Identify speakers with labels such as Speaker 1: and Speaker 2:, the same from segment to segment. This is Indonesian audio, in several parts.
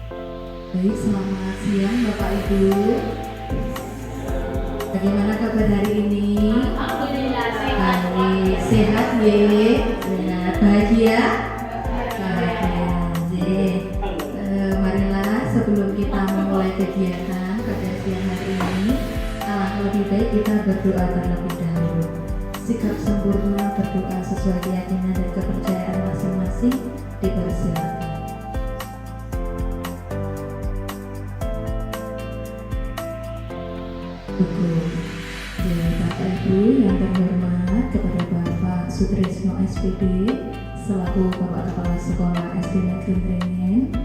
Speaker 1: Baik, selamat siang Bapak Ibu. Bagaimana kabar hari ini?
Speaker 2: Alhamdulillah sehat.
Speaker 1: Baik, sehat ye, sehat, bahagia, bahagia. Marilah sebelum kita memulai kegiatan pada siang hari ini, alangkah lebih baik kita berdoa terlebih dahulu. Sikap sempurna berdoa sesuai keyakinan dan kepercayaan masing-masing dipersilakan. Hukum Bapak Ibu yang terhormat, kepada Bapak Sutrisno SPD selaku Bapak Kepala Sekolah SD Negeri Drengen,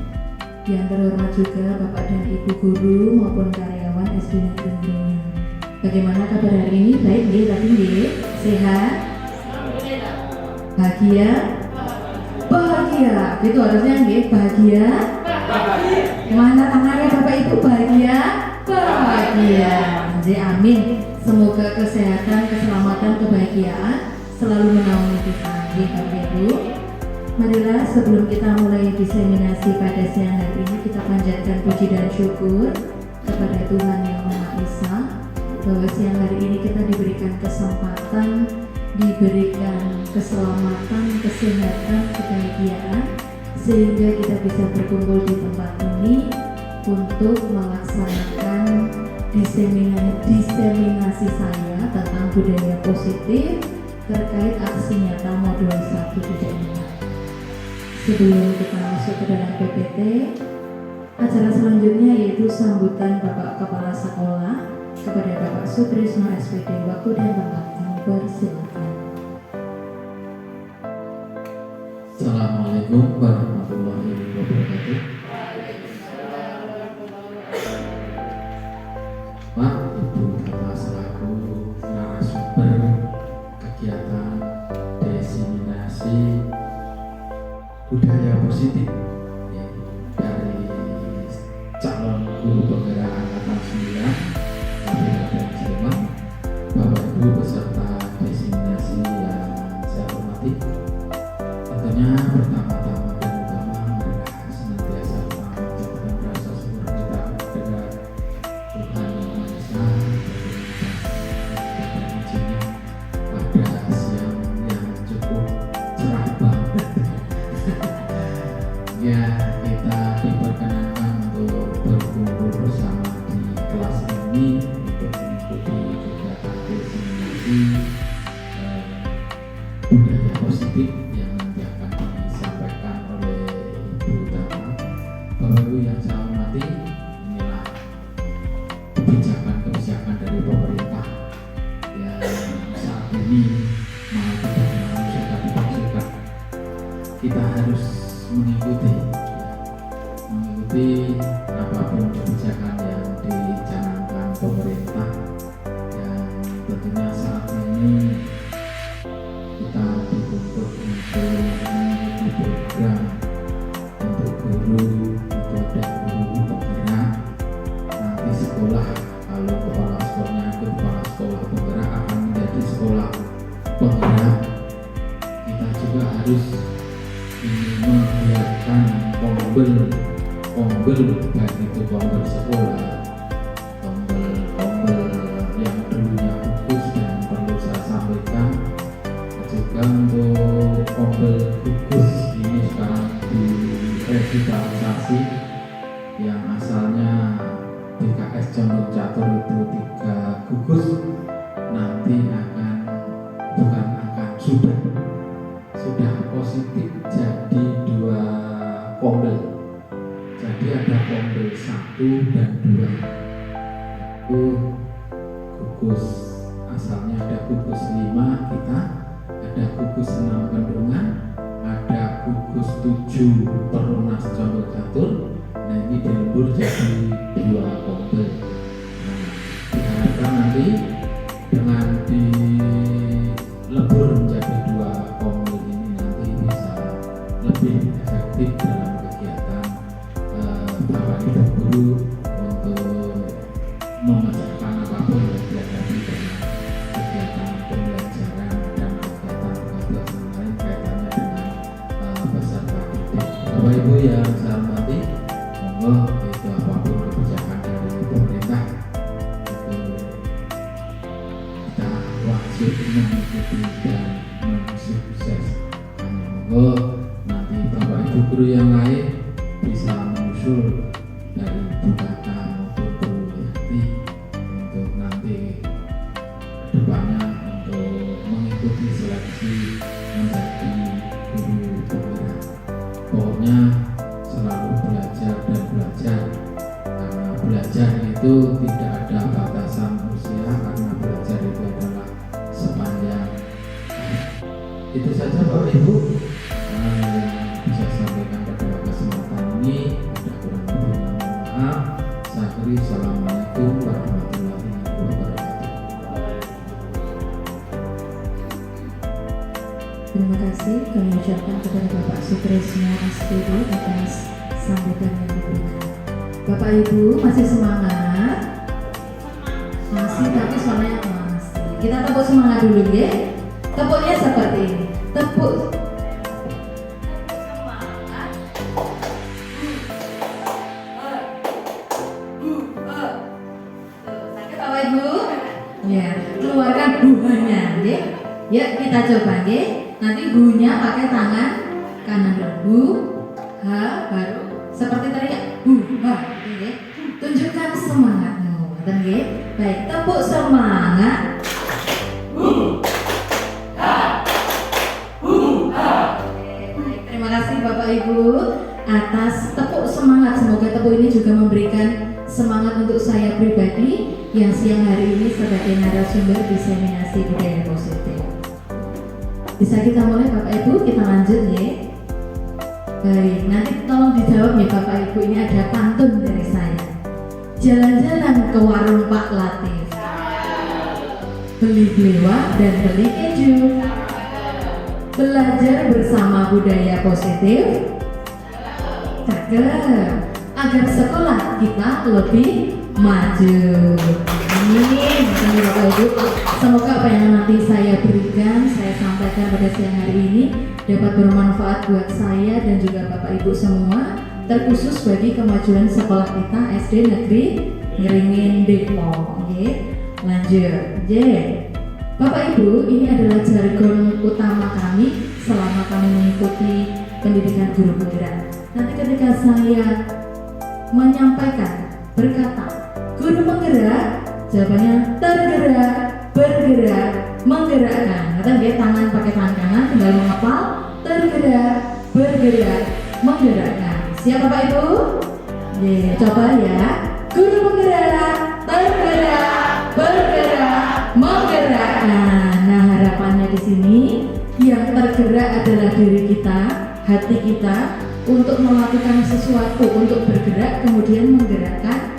Speaker 1: yang terhormat juga Bapak dan Ibu guru maupun karyawan SD Negeri Drengen. Bagaimana kabar hari ini? Baik nggih, tadi nggih? Sehat?
Speaker 2: Alhamdulillah.
Speaker 1: Bahagia? Bahagia. Itu harusnya nggih, bahagia?
Speaker 2: Bahagia.
Speaker 1: Mana tangannya Bapak Ibu? Bahagia? Bahagia. Amin. Semoga kesehatan, keselamatan, kebahagiaan selalu menaungi kita. Bapak Ibu, marilah sebelum kita mulai diseminasi pada siang hari ini, kita panjatkan puji dan syukur kepada Tuhan Yang Maha Esa bahwa siang hari ini kita diberikan kesempatan, diberikan keselamatan, kesehatan, kebahagiaan, sehingga kita bisa berkumpul di tempat ini untuk melaksanakan diseminasi saya tentang budaya positif terkait aksi nyata modul 1 tidak nyata. Sebelum kita masuk ke dalam PPT, acara selanjutnya yaitu sambutan Bapak Kepala Sekolah kepada Bapak Sutrisno SPD. Waktu dan tempat kami persilakan.
Speaker 3: Assalamualaikum warahmatullahi wabarakatuh. Pak, Ibu, Bapak selaku narasumber kegiatan diseminasi budaya positif ya, dari calon guru penggerak angkatan 9 Kabupaten Sleman, Bapak Ibu peserta diseminasi yang saya hormati. Tentunya pertama-tama dan utama marilah senantiasa mengucapkan rasa syukur kita kepada Tuhan Yang Maha Esa dan izinnya pada siang yang cukup cerah banget. Ya, kita diperkenankan untuk berkumpul bersama di kelas ini untuk mengikuti kegiatan diseminasi budaya positif yang nanti akan disampaikan oleh Ibu Tama. Bapak Ibu yang saya hormati, inilah kebijakan-kebijakan dari pemerintah yang saat ini mau tidak mau sudah dimaksudkan. Kita harus mengikuti apapun kebijakan yang dicanangkan pemerintah, yang tentunya saat ini kita dituntut untuk mengikuti program untuk guru, untuk ada guru penggerak. Nanti sekolah, kalau kepala sekolahnya itu kepala sekolah penggerak akan menjadi sekolah penggerak. Kita juga harus membiarkan pombel baik itu pombel sekolah, pombel yang dulunya bagus dan perlu saya sampaikan juga untuk pombel gugus ini sekarang direvitalisasi, yang asalnya BKS Condong Catur itu 3 gugus, nanti sudah positif jadi 2 pombel. Jadi ada pombel 1 dan 2 itu gugus, asalnya ada gugus 5 kita, ada gugus 6 Bendungan, ada gugus 7 Perumnas Condong Catur. Nah, ini dilebur jadi 2 pombel. Nah, diharapkan nanti dengan dilebur menjadi 2 pombel ini nanti bisa lebih efektif dalam kegiatan Bapak Ibu guru untuk memecahkan apapun yang dihadapi dengan kegiatan pembelajaran dan kegiatan lain kaitannya dengan peserta didik. Bapak Ibu yang saya hormati, monggo usul dari Bu Kakak maupun Bu Yati untuk nanti kedepannya untuk mengikuti seleksi menjadi guru penggerak. Pokoknya selalu belajar dan belajar, karena belajar itu tidak ada batasan usia, karena belajar itu adalah sepanjang itu saja Bapak Ibu yang bisa sampaikan pada kesempatan ini. Ada kurang lebihnya mohon maaf. Saya akhiri. Assalamualaikum warahmatullahi wabarakatuh.
Speaker 1: Terima kasih kami ucapkan kepada Bapak Sutrisno SPD atas sambutan yang diberikan. Bapak Ibu masih semangat? Masih, tapi soalnya masih. Kita tepuk semangat dulu ya. Tepuknya seperti ini. Tepuk. Sakit Bapak Ibu? Ya, keluarkan buahnya ya. Ya, kita coba ya. Nanti bunya pakai tangan kanan dulu. Bu, ha, baru seperti tadi ya. Bu, ha, ya. Tunjukkan semangatmu. Betul ya? Baik, tepuk semangat. Terima kasih Bapak Ibu atas tepuk semangat. Semoga tepuk ini juga memberikan semangat untuk saya pribadi yang siang hari ini sebagai narasumber diseminasi budaya positif. Bisa kita mulai Bapak Ibu, kita lanjut ya. Baik, nanti tolong dijawab ya Bapak Ibu, ini ada pantun dari saya. Jalan-jalan ke warung Pak Latif, beli belewah dan beli keju, belajar bersama budaya positif, cakep, agar sekolah kita lebih maju. Amin. Terima Bapak Ibu. Semoga apa yang nanti saya berikan, saya sampaikan pada siang hari ini dapat bermanfaat buat saya dan juga Bapak Ibu semua, terkhusus bagi kemajuan sekolah kita SD Negeri Ngeringin Depok. Lanjut. Bapak Ibu, ini adalah jargon utama kami selama kami mengikuti pendidikan guru penggerak. Nanti ketika saya menyampaikan berkata guru penggerak, jawabannya tergerak, bergerak, menggerakkan. Kata dia tangan pakai tangan kanan, tinggal menghafal tergerak, bergerak, menggerakkan. Siap Bapak Ibu? Coba ya. Guru penggerak, tergerak, bergerak, menggerakkan. Nah, harapannya di sini yang tergerak adalah diri kita, hati kita untuk melakukan sesuatu, untuk bergerak, kemudian menggerakkan.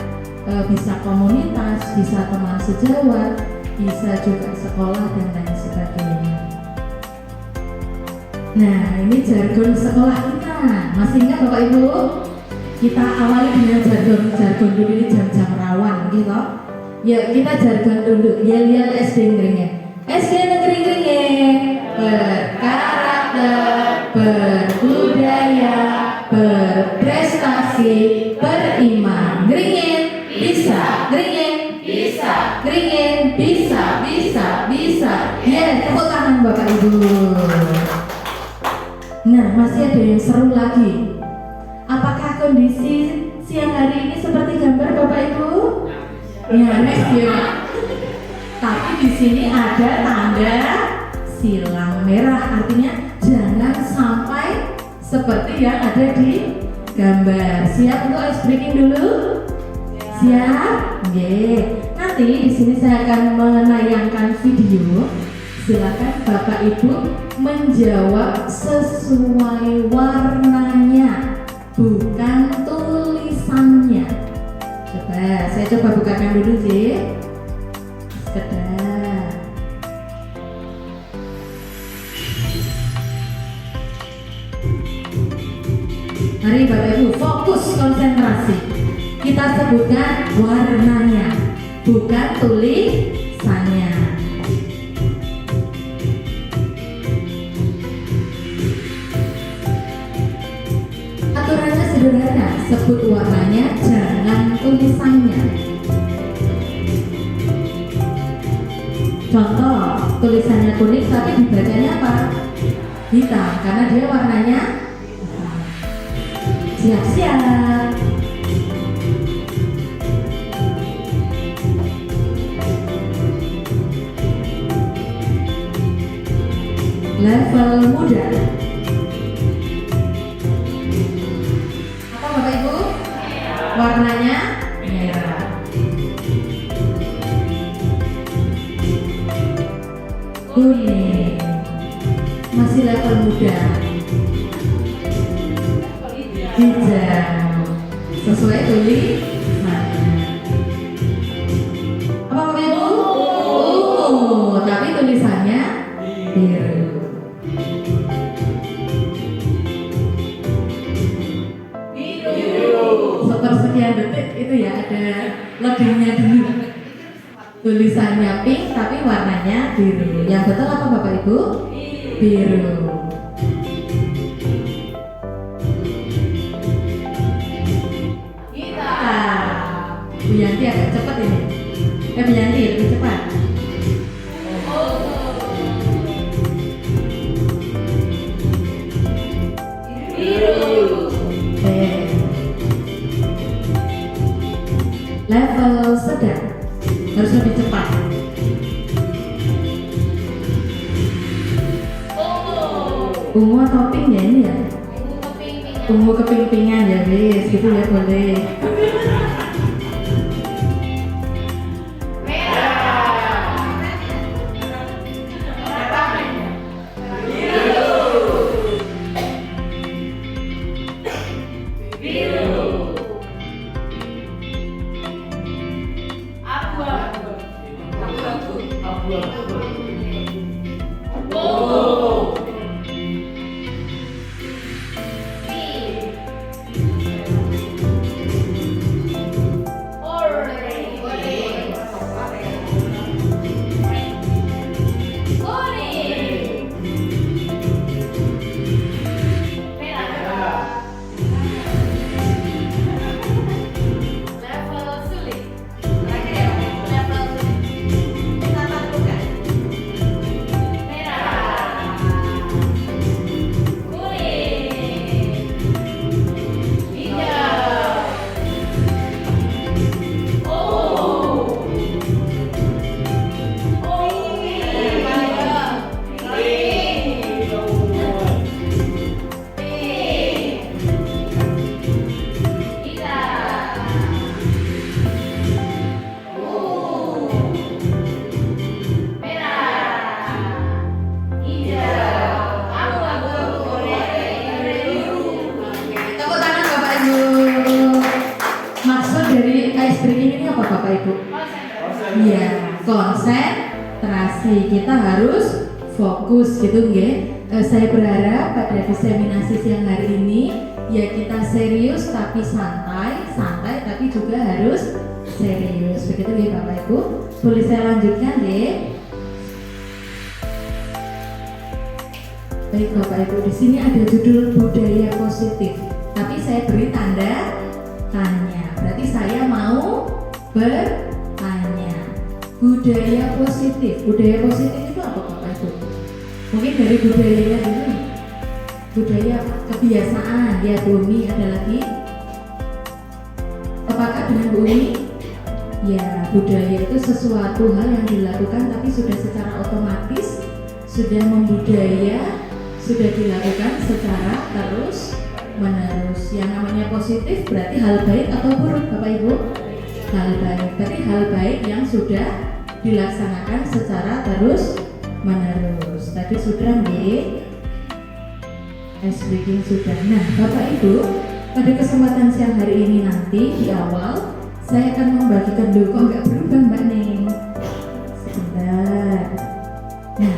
Speaker 1: Bisa komunitas, bisa teman sejawat, bisa juga sekolah dan lain sebagainya. Nah, ini jargon sekolah kita. Masih ingat Bapak Ibu? Kita awali dengan jargon dulu, ini jam-jam rawan gitu. Ya, kita jargon dulu. Yel-yel SD Ngeringin. SD Negeri Ngeringin berkarakter, berbudaya, berprestasi, beriman. Ngeringin bisa, Ngeringin bisa, Ngeringin bisa, bisa. Ya, tepuk tangan Bapak Ibu. Nah, masih ada yang seru lagi. Apakah kondisi siang hari ini seperti gambar Bapak Ibu? Ya. Tapi di sini ada tanda silang merah, artinya jangan sampai seperti yang ada di gambar. Siap untuk ice breaking dulu? Siap? Nanti di sini saya akan menayangkan video. Silakan Bapak Ibu menjawab sesuai warnanya, bukan tulisannya. Saya coba bukakan dulu sekedar. Mari Bapak Ibu fokus konsentrasi. Kita sebutkan warnanya, bukan tulisannya. Aturannya sederhana, sebut warnanya, jangan tulisannya. Contoh, tulisannya kuning tapi dibacanya apa? Hitam, karena dia warnanya siap-siap. warnanya merah. Kuning, masih level muda. Hijau, sesuai tulisan. Apa Bapak Ibu? Tapi tulisannya biru. Sepersekian detik itu ya ada loadingnya dulu. Tulisannya pink tapi warnanya biru. Yang betul apa Bapak Ibu? Biru. Bu Yanti agak cepat ini. Bu Yanti lebih cepat. Level sedang harus lebih cepat. Ungu atau pink ya ini ya? Ungu keping-pingan ya wis, gitu ya boleh. Iya, konsentrasi. Kita harus fokus gitu nggih. Saya berharap pada diseminasi siang hari ini ya kita serius tapi santai, santai tapi juga harus serius. Begitu nggih Bapak Ibu. Boleh saya lanjutkan nggih? Baik Bapak Ibu, di sini ada judul budaya positif. Tapi saya beri tanda tanya. Berarti saya mau bertanya. Budaya positif. Budaya positif itu apa Bapak Ibu? Mungkin dari budayanya dulu. Budaya kebiasaan. Ya Bu Umi ada lagi. Apakah dengan Bu Umi? Ya, budaya itu sesuatu hal yang dilakukan tapi sudah secara otomatis, sudah membudaya, sudah dilakukan secara terus menerus. Yang namanya positif berarti hal baik atau buruk Bapak Ibu? Hal baik. Berarti hal baik yang sudah dilaksanakan secara terus menerus. Tadi sudah nih, speaking sudah. Nah Bapak Ibu, pada kesempatan siang hari ini nanti di awal saya akan membagikan dulu. Kok nggak berubah Mbak Ning? Sebentar. Nah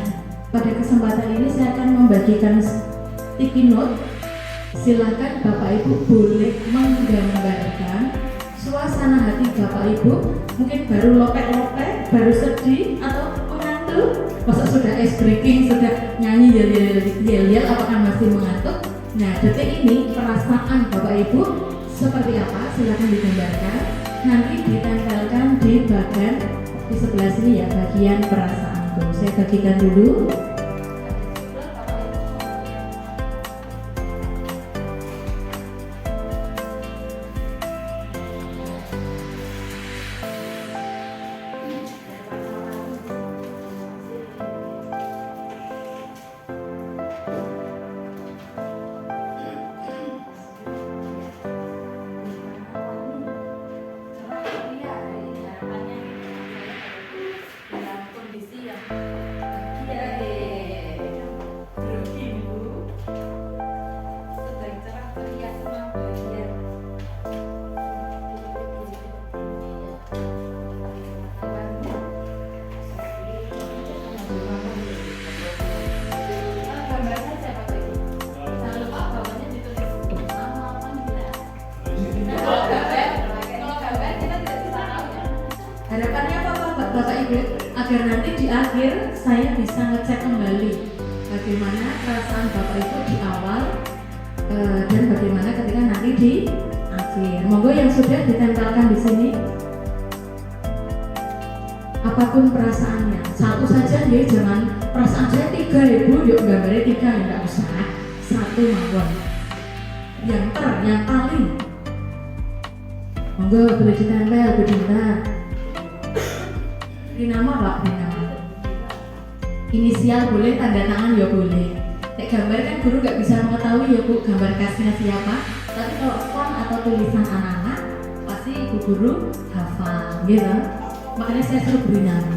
Speaker 1: pada kesempatan ini saya akan membagikan sticky note. Silakan Bapak Ibu boleh menggambarkan suasana hati Bapak Ibu. Mungkin baru lopek-lopek, baru sedih atau mengantuk. Masa sudah ice breaking, sudah nyanyi yel-yel, apakah masih mengantuk? Nah detik ini perasaan Bapak Ibu seperti apa? Silakan digambarkan. Nanti ditempelkan di bagian di sebelah sini ya, bagian perasaanku. Saya bagikan dulu. Bapak Ibu, agar nanti di akhir saya bisa ngecek kembali bagaimana perasaan Bapak Ibu di awal dan bagaimana ketika nanti di akhir. Monggo yang sudah ditempelkan di sini. Apapun perasaannya, satu saja ya, jangan perasaan saya 3 Ibu, yuk gambarnya 3 ya, enggak usah. 1 mawon. Yang paling. Monggo boleh ditempel, Bu Dinta. Beri nama Pak, beri nama. Inisial boleh, tanda tangan ya boleh. Nek gambar kan guru nggak bisa mengetahui ya Bu, gambar khasnya siapa. Tapi kalau font atau tulisan anak-anak, pasti ibu guru hafal, gitu. Makanya saya suruh beri nama.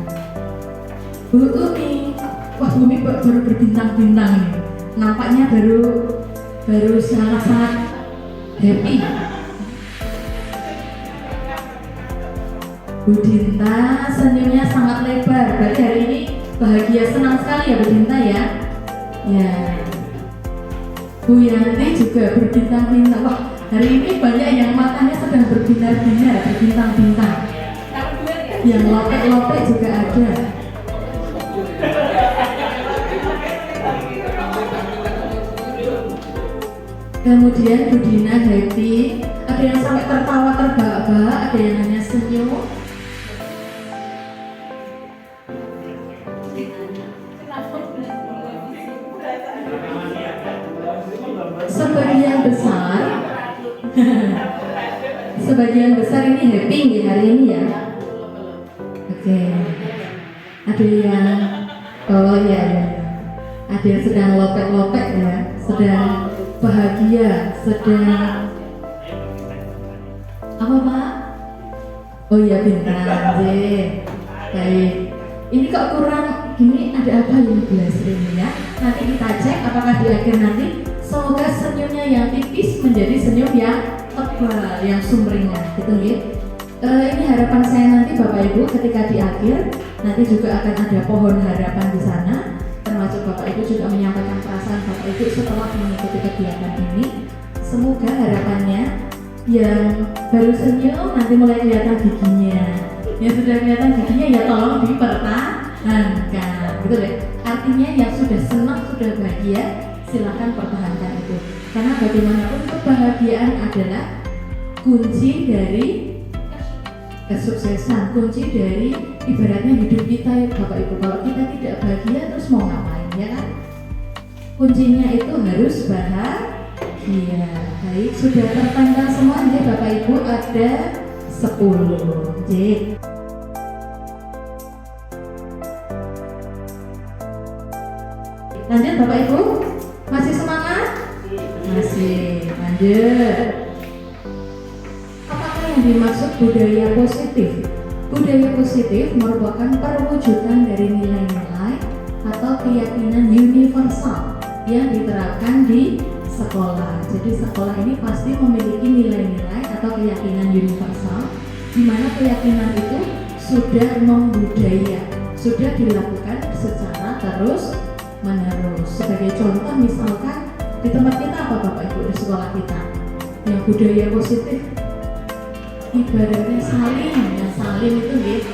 Speaker 1: Bu Umi, wah Bu Umi baru berbintang-bintang nih. Nampaknya baru sangat-sangat happy. Bu Dinta senyumnya sangat lebar. Berarti hari ini bahagia, senang sekali ya Bu Dinta ya. Ya. Bu Yanti juga berbintang-bintang. Wah, hari ini banyak yang matanya sedang berbinar-binar, berbintang-bintang. Yang lopek-lopek juga ada. Kemudian Bu Dina happy, ada yang sampai tertawa terbahak-bahak, ada yang hanya senyum. Sebagian besar ini happy di hari ini ya. Oke. Ada yang ya. Ada yang sedang lopek-lopek ya, sedang bahagia, sedang apa Pak? Oh iya bintang. Baik. Ini kok kurang gini, ada apa ini gelas ini ya? Nanti kita cek apakah di akhir nanti. Semoga senyumnya yang tipis menjadi senyum yang tebal, yang sumringah, gitu ya. Ini harapan saya nanti Bapak Ibu ketika di akhir nanti juga akan ada pohon harapan di sana, termasuk Bapak Ibu juga menyampaikan perasaan Bapak Ibu setelah mengikuti kegiatan ini. Semoga harapannya yang baru senyum nanti mulai kelihatan giginya, yang sudah kelihatan giginya ya tolong dipertahankan, gitu deh. Artinya yang sudah senang, sudah bahagia, silakan pertahankan itu, karena bagaimanapun kebahagiaan adalah kunci dari kesuksesan, kunci dari ibaratnya hidup kita ya Bapak Ibu. Kalau kita tidak bahagia terus mau ngapain ya kan? Kuncinya itu harus bahagia. Baik, sudah tertanggal semua ya Bapak Ibu, ada 10. J. Lanjut Bapak Ibu. Masih semangat? Masih. Lanjut. Apakah yang dimaksud budaya positif? Budaya positif merupakan perwujudan dari nilai-nilai atau keyakinan universal yang diterapkan di sekolah. Jadi sekolah ini pasti memiliki nilai-nilai atau keyakinan universal, di mana keyakinan itu sudah membudaya, sudah dilakukan secara terus menerus. Sebagai contoh misalkan di tempat kita apa Bapak Ibu di sekolah kita yang budaya positif ibaratnya saling, yang saling itu gitu.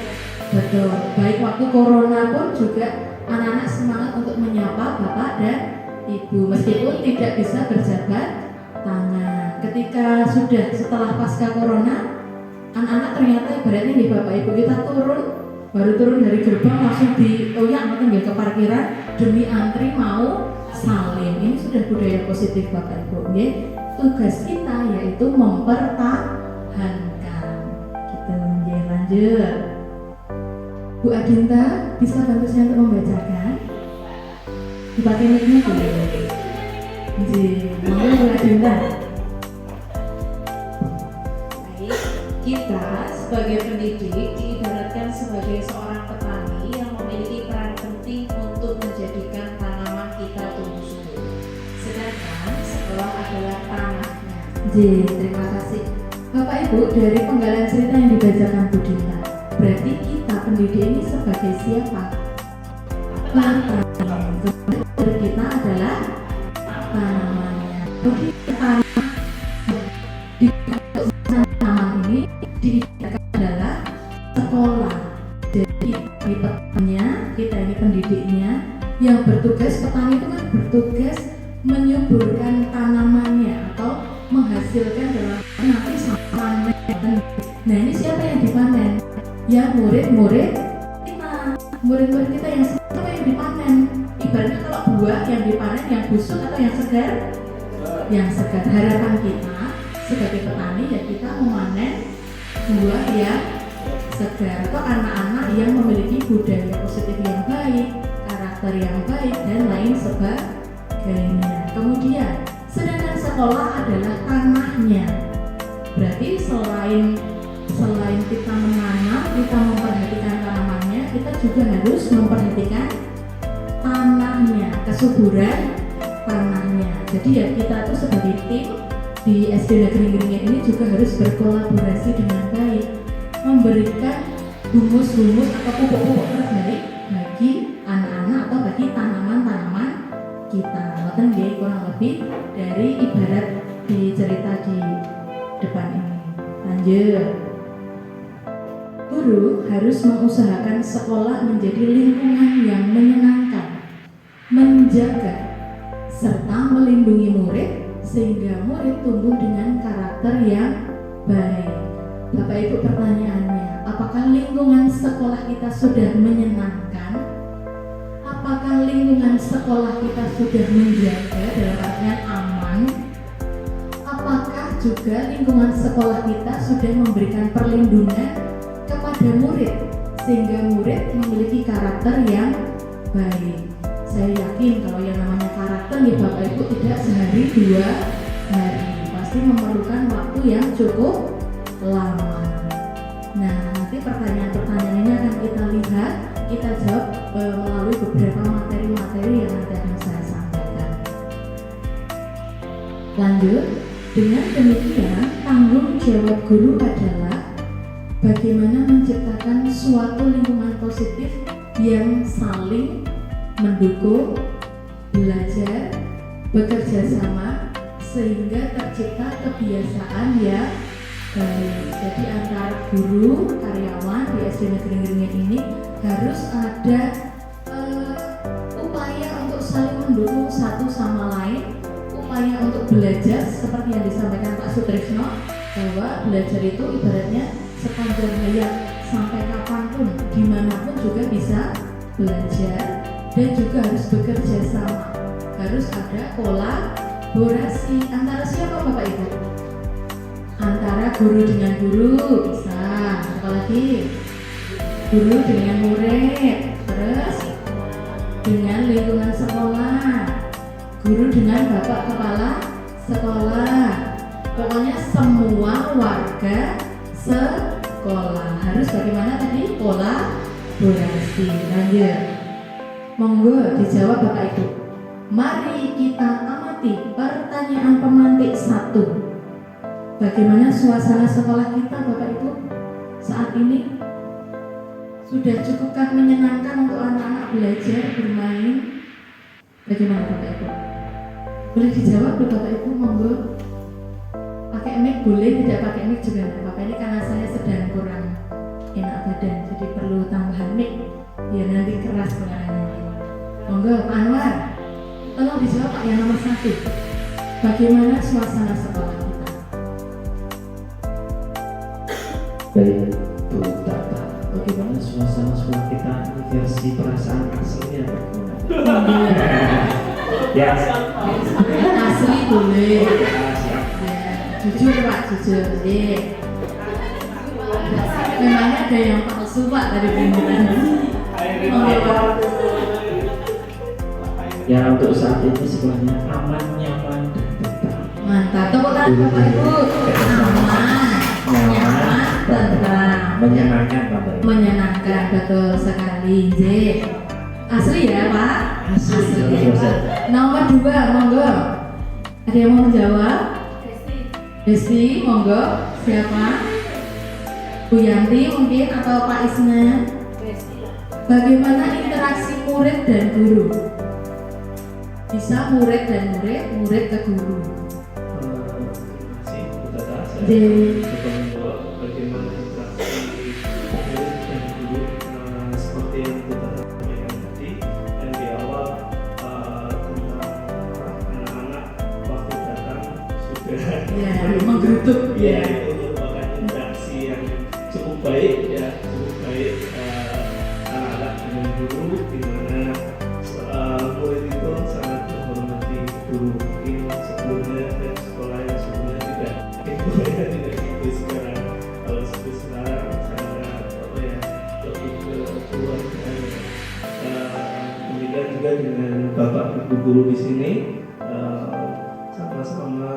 Speaker 1: Betul. Baik waktu corona pun juga anak-anak semangat untuk menyapa Bapak dan Ibu meskipun tidak bisa berjabat tangan. Ketika sudah setelah pasca corona, anak-anak ternyata ibaratnya nih Bapak Ibu kita baru turun dari gerbang langsung dioyak ke parkiran demi antri mau salim. Ini sudah budaya positif Bapak Ibu. Ya. Tugas kita yaitu mempertahankan. Gitu. Ya, lanjut. Bu Adinta bisa bantu saya untuk membacakan? Dipakai mic-nya dulu. Mau Bu Adinta?
Speaker 4: Baik, kita sebagai pendidik diibaratkan sebagai seorang petani yang memiliki peran penting untuk menjadikan tanaman kita tumbuh subur. Sedangkan sekolah adalah tanahnya.
Speaker 1: Terima kasih. Bapak Ibu, dari penggalan cerita yang dibacakan Bu Dinta, berarti kita pendidik ini sebagai siapa? Petani. Kita adalah tanamannya. Jadi tanaman ini diibaratkan adalah sekolah. Jadi Yang bertugas, petani itu kan bertugas menyuburkan tanamannya atau menghasilkan dalam nanti panen. Nah ini siapa yang dipanen? Ya murid-murid kita yang siapa yang dipanen? Ibaratnya kalau buah yang dipanen yang busuk atau yang segar? Yang segar. Harapan kita sebagai petani ya kita memanen buah yang segar atau anak-anak yang memiliki budaya positif yang baik, karakter yang baik dan lain sebagainya. Kemudian sedangkan sekolah adalah tanahnya. Berarti selain kita menanam, kita memperhatikan tanamannya, kita juga harus memperhatikan tanahnya, kesuburan tanahnya. Jadi ya kita tuh sebagai tim di SD Negeri Gringin ini juga harus berkolaborasi dengan baik, memberikan humus-humus atau pupuk-pupuk terbaik bagi anak-anak atau bagi tanaman-tanaman kita. Ngoten nggih kurang lebih dari ibarat di cerita di depan ini. Lanjut. Guru harus mengusahakan sekolah menjadi lingkungan yang menyenangkan, menjaga, serta melindungi murid sehingga murid tumbuh dengan karakter yang baik. Bapak Ibu, pertanyaannya, apakah lingkungan sekolah kita sudah menyenangkan? Apakah lingkungan sekolah kita sudah menjaga dalam artian aman? Apakah juga lingkungan sekolah kita sudah memberikan perlindungan kepada murid sehingga murid memiliki karakter yang baik? Saya yakin kalau yang namanya karakter ya Bapak Ibu tidak sehari 2 hari, pasti memerlukan waktu yang cukup lama. Nah nanti pertanyaan-pertanyaan ini akan kita lihat, kita jawab melalui beberapa materi-materi yang nanti akan saya sampaikan. Lanjut, dengan demikian tanggung jawab guru adalah bagaimana menciptakan suatu lingkungan positif yang saling mendukung, belajar, bekerja sama sehingga tercipta kebiasaan yang baik. Jadi antara guru, karyawan di SD Negeri Gringin ini harus ada upaya untuk saling mendukung satu sama lain, upaya untuk belajar seperti yang disampaikan Pak Sutrisno bahwa belajar itu ibaratnya sepanjang hayat sampai kapanpun, dimanapun juga bisa belajar dan juga harus bekerja sama, harus ada kolaborasi antara siapa Bapak Ibu? Antara guru dengan guru bisa, apalagi guru dengan murid, terus dengan lingkungan sekolah, guru dengan bapak kepala sekolah, pokoknya semua warga sekolah harus bagaimana tadi? Kolaborasi. Lanjut, monggo dijawab Bapak Ibu. Mari kita amati pertanyaan pemantik 1. Bagaimana suasana sekolah kita Bapak Ibu saat ini? Sudah cukupkah menyenangkan untuk anak-anak belajar, bermain? Bagaimana Bapak Ibu? Boleh dijawab loh Bapak Ibu, monggo. Pakai mic boleh, tidak pakai mic juga tidak apa-apa. Ini karena saya sedang kurang enak badan, jadi perlu tambahan mic biar nanti keras pengarangnya. Monggo Pak Anwar, tolong dijawab Pak yang nomor 1. Bagaimana suasana sekolah kita?
Speaker 5: Baik, Bu Tata, bagaimana suasana sekolah kita ini versi perasaan aslinya bagaimana? Ya,
Speaker 1: Asli boleh.
Speaker 5: siap.
Speaker 1: Ya, jujur Pak, jujur. Memangnya ada yang palsu Pak tadi pimpinan. Monggo Pak.
Speaker 5: Ya, untuk saat ini sekolahnya aman, nyaman, dan tentram.
Speaker 1: Mantap. Tepuk tangan Bapak Ibu. Aman, nyaman, tentram,
Speaker 5: menyenangkan Bapak Ibu.
Speaker 1: menyenangkan, betul sekali. J. Asli ya Pak?
Speaker 5: Asli.
Speaker 1: ya Pak. Nomor 2, monggo. Ada yang mau menjawab? Desi, monggo. Siapa? Bu Yanti mungkin atau Pak Isna? Bagaimana interaksi murid dan guru? Bisa murid dan murid, murid ke guru.
Speaker 6: Terima kasih Bu Tata. Saya
Speaker 1: Jadi-
Speaker 6: coba menjawab bagaimana interaksi murid dan guru seperti yang Bu Tata sampaikan tadi. Yang di awal baik ya, cukup baik anak-anak dengan guru, di mana murid itu sangat menghormati guru. Mungkin sebelumnya dan sekolah yang sebelumnya tidak gitu sekarang. Kalau seperti sekarang sangat lebih ke keluarga. Demikian juga dengan bapak ibu guru di sini sama-sama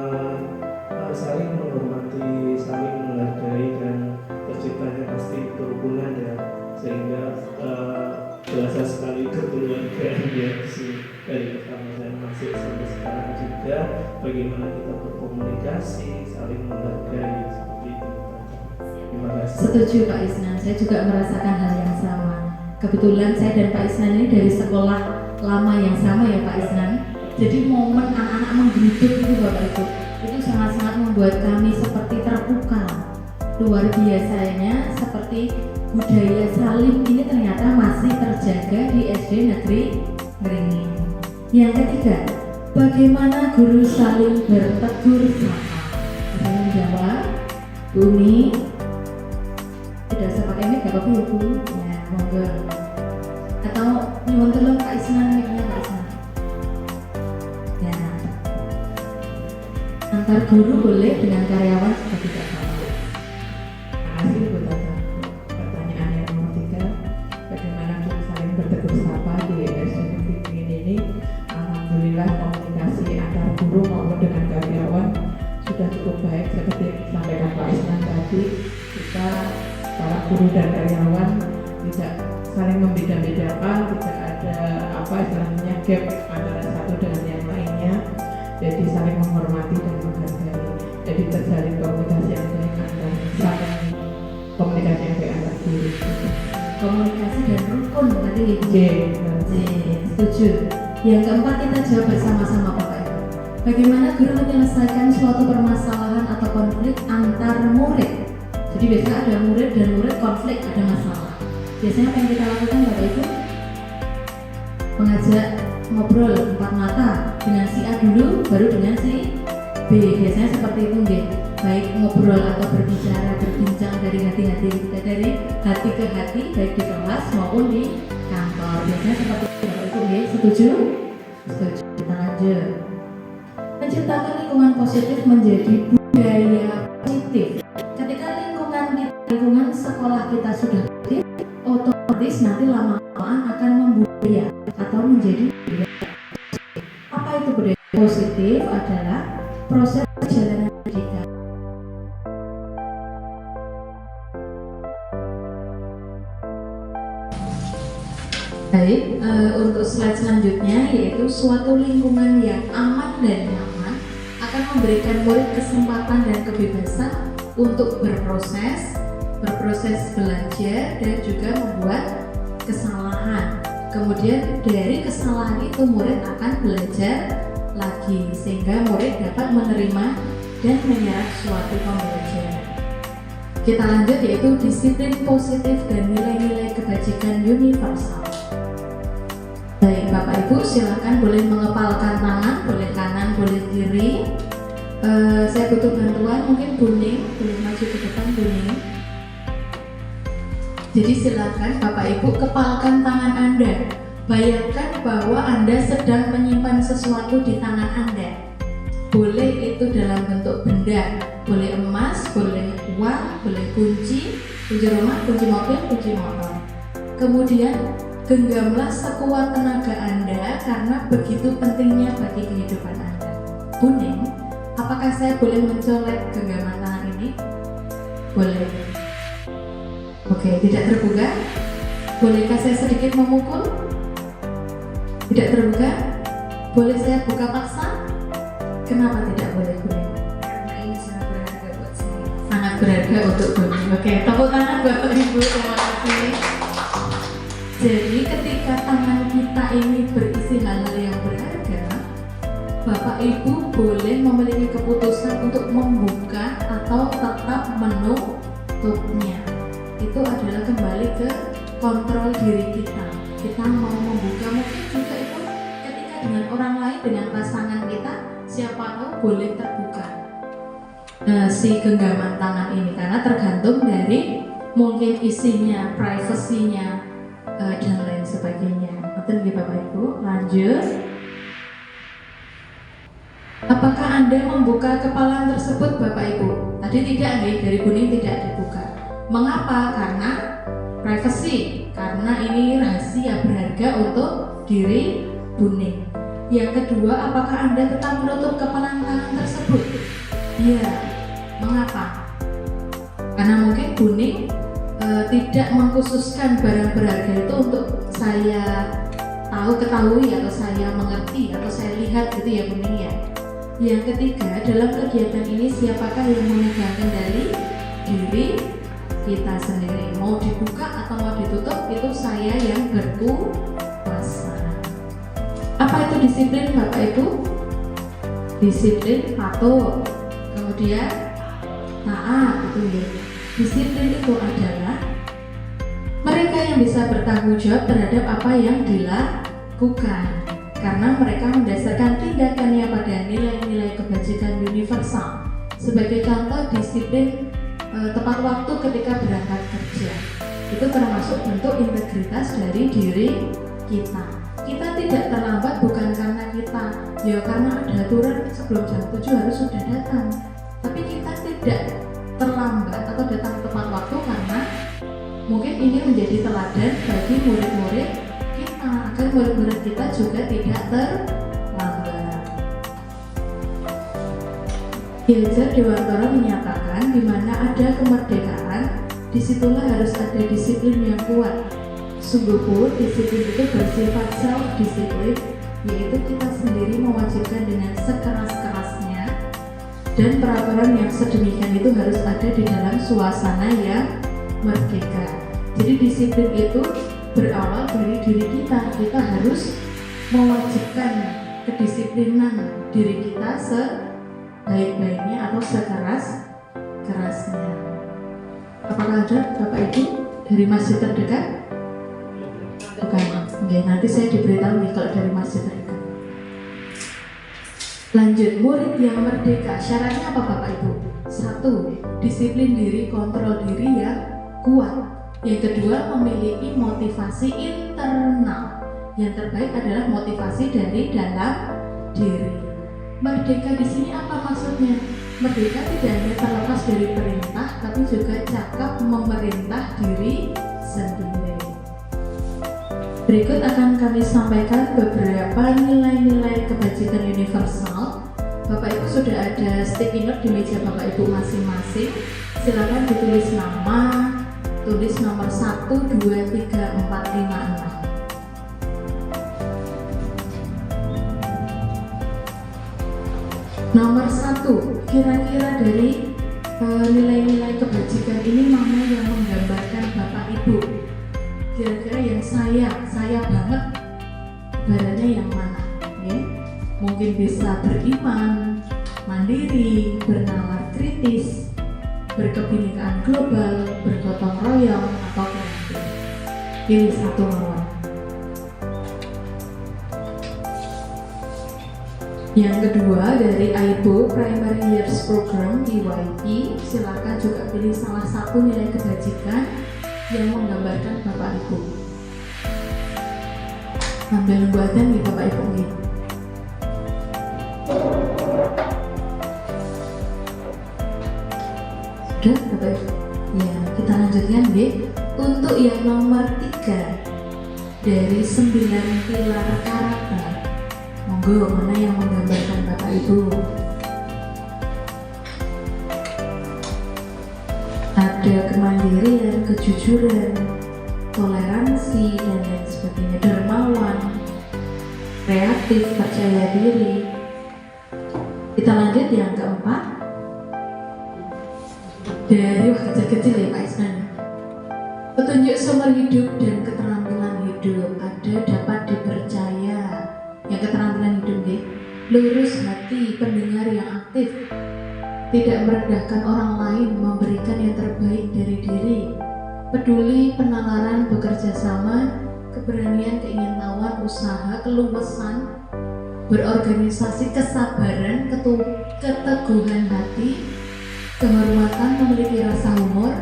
Speaker 6: saling menghormati, saling menghargai, dan terciptanya pasti kerukunan ya, sehingga berasa sekali kekeluargaan ya di sini dari pertama saya masuk sampai sekarang juga bagaimana kita berkomunikasi, saling menghargai seperti itu. Terima kasih.
Speaker 1: Setuju Pak Isnan, saya juga merasakan hal yang sama. Kebetulan saya dan Pak Isnan ini dari sekolah lama yang sama ya Pak Isnan. Jadi momen anak-anak menggeruduk itu Bapak Ibu, itu sangat-sangat membuat kami seperti terpukau. Luar biasanya seperti budaya salim ini ternyata masih terjaga di SD Negeri Ngeringin. Yang ketiga, bagaimana guru saling bertegur sapa? Ada yang jawab? Bumi? Tidak usah pakai mic, gak apa-apa ya Bu? Ya, monggo. Atau nyuwun tolong Pak Isnan, mic-nya Pak Isnan. Ya. Antar guru boleh, dengan karyawan sudah tidak sama.
Speaker 7: Terima kasih Bu Tata. Pertanyaan yang nomor 3, bagaimana guru saling bertegur sapa di SD Negeri Ngeringin ini? Alhamdulillah komunikasi antar guru maupun dengan karyawan sudah cukup baik seperti yang disampaikan Pak Isnan tadi. Kita para guru dan karyawan tidak saling membeda-bedakan, tidak ada istilahnya gap antara satu dengan yang lainnya. Jadi saling menghormati dan menghargai. Jadi terjalin komunikasi yang baik antar guru.
Speaker 1: Komunikasi dan rukun tadi Ibu. Setuju. Yang keempat, kita jawab bersama-sama Bapak Ibu. Bagaimana guru menyelesaikan suatu permasalahan atau konflik antar murid? Jadi biasanya ada murid dan murid konflik, ada masalah. Biasanya apa yang kita lakukan Bapak Ibu? Mengajak ngobrol empat mata, dengan si A dulu, baru dengan si B. Biasanya seperti itu nggih. Baik ngobrol atau berbicara, berbincang dari hati-hati kita, dari hati ke hati, baik di kelas maupun di kantor. Biasanya seperti itu Bapak Ibu nggih. Setuju? Setuju. Kita lanjut. Menciptakan lingkungan positif menjadi budaya positif. Ketika lingkungan sekolah kita sudah positif, otomatis nanti lama-lamaan akan membudaya atau menjadi budaya positif. Apa itu budaya positif? Adalah proses perjalanan pendidikan. Baik, untuk slide selanjutnya yaitu suatu lingkungan yang aman dan nyaman akan memberikan murid kesempatan dan kebebasan untuk berproses belajar dan juga membuat kesalahan. Kemudian dari kesalahan itu murid akan belajar lagi sehingga murid dapat menerima dan menyerap suatu pembelajaran. Kita lanjut yaitu disiplin positif dan nilai-nilai kebajikan universal. Baik Bapak Ibu, silakan boleh mengepalkan tangan, boleh kanan, boleh kiri. Saya butuh bantuan, mungkin Buning, boleh maju ke depan Buning. Jadi silakan Bapak Ibu kepalkan tangan Anda. Bayangkan bahwa Anda sedang menyimpan sesuatu di tangan Anda. Boleh itu dalam bentuk benda, boleh emas, boleh uang, boleh kunci rumah, kunci mobil, kunci motor. Kemudian genggamlah sekuat tenaga Anda karena begitu pentingnya bagi kehidupan Anda. Buning, apakah saya boleh mencolek genggaman tangan ini? Boleh. Oke, tidak terbuka. Bolehkah saya sedikit memukul? Tidak terbuka. Boleh saya buka paksa? Kenapa tidak boleh Buning?
Speaker 2: Karena ini sangat berharga buat saya.
Speaker 1: Sangat berharga untuk Buning. Oke, tepuk tangan Bapak Ibu, terima kasih. Jadi ketika tangan kita ini berisi hal-hal yang berharga, Bapak Ibu boleh memiliki keputusan untuk membuka atau tetap menutupnya. Itu adalah kembali ke kontrol diri kita. Kita mau membuka, mungkin juga itu ketika dengan orang lain, dengan pasangan kita, siapa tahu boleh terbuka si genggaman tangan ini, karena tergantung dari mungkin isinya, privasinya, dan lain sebagainya. Betul nggih Bapak Ibu? Lanjut. Apakah Anda membuka kepalan tersebut Bapak Ibu? Tadi tidak nih, dari kuning tidak dibuka. Mengapa? Karena privacy, karena ini rahasia berharga untuk diri kuning. Yang kedua, apakah Anda tetap menutup kepalan tangan tersebut? Iya. Mengapa? Karena mungkin kuning tidak mengkhususkan barang berharga itu untuk saya ketahui atau saya mengerti atau saya lihat gitu ya kuning ya. Yang ketiga, dalam kegiatan ini siapakah yang memegang kendali diri kita sendiri? Mau dibuka atau mau ditutup itu saya yang berkuasa. Apa itu disiplin Bapak Ibu? Disiplin patuh, kemudian taat, itu ya. Disiplin itu adalah mereka yang bisa bertanggung jawab terhadap apa yang dilakukan, karena mereka mendasarkan tindakannya pada nilai-nilai kebajikan universal. Sebagai contoh, disiplin tepat waktu ketika berangkat kerja itu termasuk bentuk integritas dari diri kita. Kita tidak terlambat bukan karena karena ada aturan sebelum jam 7 harus sudah datang, tapi kita tidak terlambat atau datang tepat waktu karena mungkin ini menjadi teladan bagi murid-murid kita, agar murid-murid kita juga tidak terlambat. Ki Dewantara menyatakan di mana ada kemerdekaan, disitulah harus ada disiplin yang kuat. Sungguh pun disiplin itu bersifat self-disiplin, yaitu kita sendiri mewajibkan dengan sekeras-kerasnya, dan peraturan yang sedemikian itu harus ada di dalam suasana yang merdeka. Jadi disiplin itu berawal dari diri kita. Kita harus mewajibkan kedisiplinan diri kita sebaik-baiknya atau sekeras-kerasnya. Apakah ada Bapak Ibu dari masjid terdekat? Bukan. Oke, nanti saya diberitahu nih kalau dari masjid terdekat. Lanjut, murid yang merdeka syaratnya apa Bapak Ibu? 1. Disiplin diri, kontrol diri yang kuat. Yang kedua, memiliki motivasi internal. Yang terbaik adalah motivasi dari dalam diri. Merdeka di sini apa maksudnya? Merdeka tidak hanya terlepas dari perintah, tapi juga cakap memerintah diri sendiri. Berikut akan kami sampaikan beberapa nilai-nilai kebajikan universal. Bapak Ibu sudah ada sticky note di meja Bapak Ibu masing-masing. Silakan ditulis nama, tulis nomor 1, 2, 3, 4, 5, 6. Nomor 1, kira-kira dari nilai-nilai kebajikan ini mana yang menggambarkan Bapak Ibu? Kira-kira yang saya banget badannya yang mana? Ya? Mungkin bisa beriman, mandiri, bernalar kritis, berkebinekaan global, bergotong royong, atau kreatif. Pilih satu lawan. Yang kedua dari AIBO Primary Years Program PYP, silakan juga pilih salah satu nilai kebajikan yang menggambarkan Bapak Ibu. Ambil buatan nih Bapak Ibu nih. Sudah Bapak Ibu? Ya, kita lanjutkan nih. Untuk yang nomor 3 dari 9 pilar karakter, monggo mana yang menggambarkan Bapak Ibu? Ada kemandirian, kejujuran, toleransi, dan lain sebagainya. Dermawan, kreatif, percaya diri. Kita lanjut yang keempat. Dari kecil-kecil ya Pak Isnan. Petunjuk sumber hidup dan keterampilan hidup. Ada dapat dipercaya. Yang keterampilan hidup deh. Lurus hati, pendengar yang aktif, tidak merendahkan orang lain, memberikan yang terbaik dari diri, peduli, penalaran, bekerja sama, keberanian, keingintahuan, usaha, keluasan, berorganisasi, kesabaran, keteguhan hati, kehormatan, memiliki rasa humor,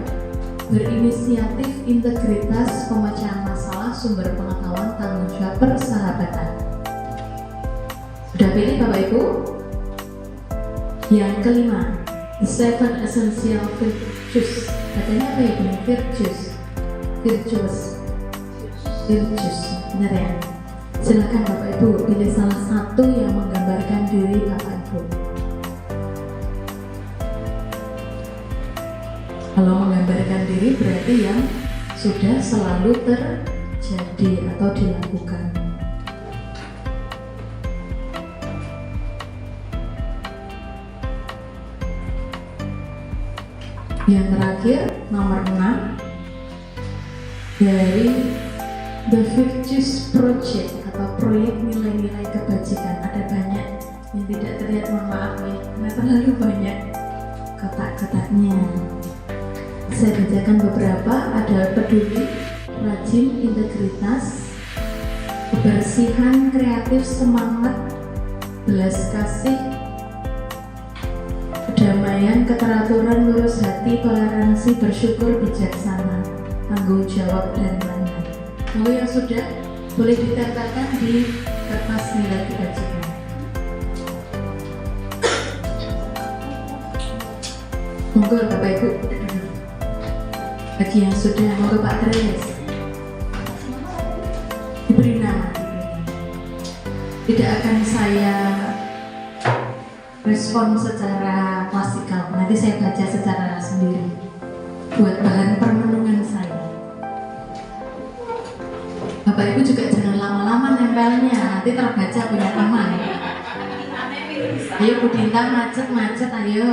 Speaker 4: berinisiatif, integritas, pemecahan masalah, sumber pengetahuan, tanggung jawab, persahabatan. Sudah pilih Bapak Ibu? Yang kelima, the seven essential virtues. Katanya apa ya Bu? Virtuous, benar ya? Silakan Bapak Ibu pilih salah satu yang menggambarkan diri Bapak Ibu. Kalau menggambarkan diri berarti yang sudah selalu terjadi atau dilakukan. Yang terakhir, nomor 6 dari The Virtues Project atau proyek nilai-nilai kebajikan. Ada banyak yang tidak terlihat, mohon maaf ya, karena terlalu banyak kotak-kotaknya. Saya bacakan beberapa. Ada peduli, rajin, integritas, kebersihan, kreatif, semangat, belas kasih, kedamaian, keteraturan, lurus hati, toleransi, bersyukur, bijaksana, tanggung jawab, dan lain-lain. Kalau yang sudah boleh ditempelkan di kertas nilai kebajikan. Monggo Bapak Ibu. Bagi yang sudah, monggo Pak Tres. Diberi nama. Tidak akan saya respon secara klasikal. Nanti saya baca secara sendiri buat bahan permenungan saya. Bapak Ibu juga jangan lama-lama nempelnya, nanti terbaca punya teman. Ayo Bu Dinta, macet, ayo.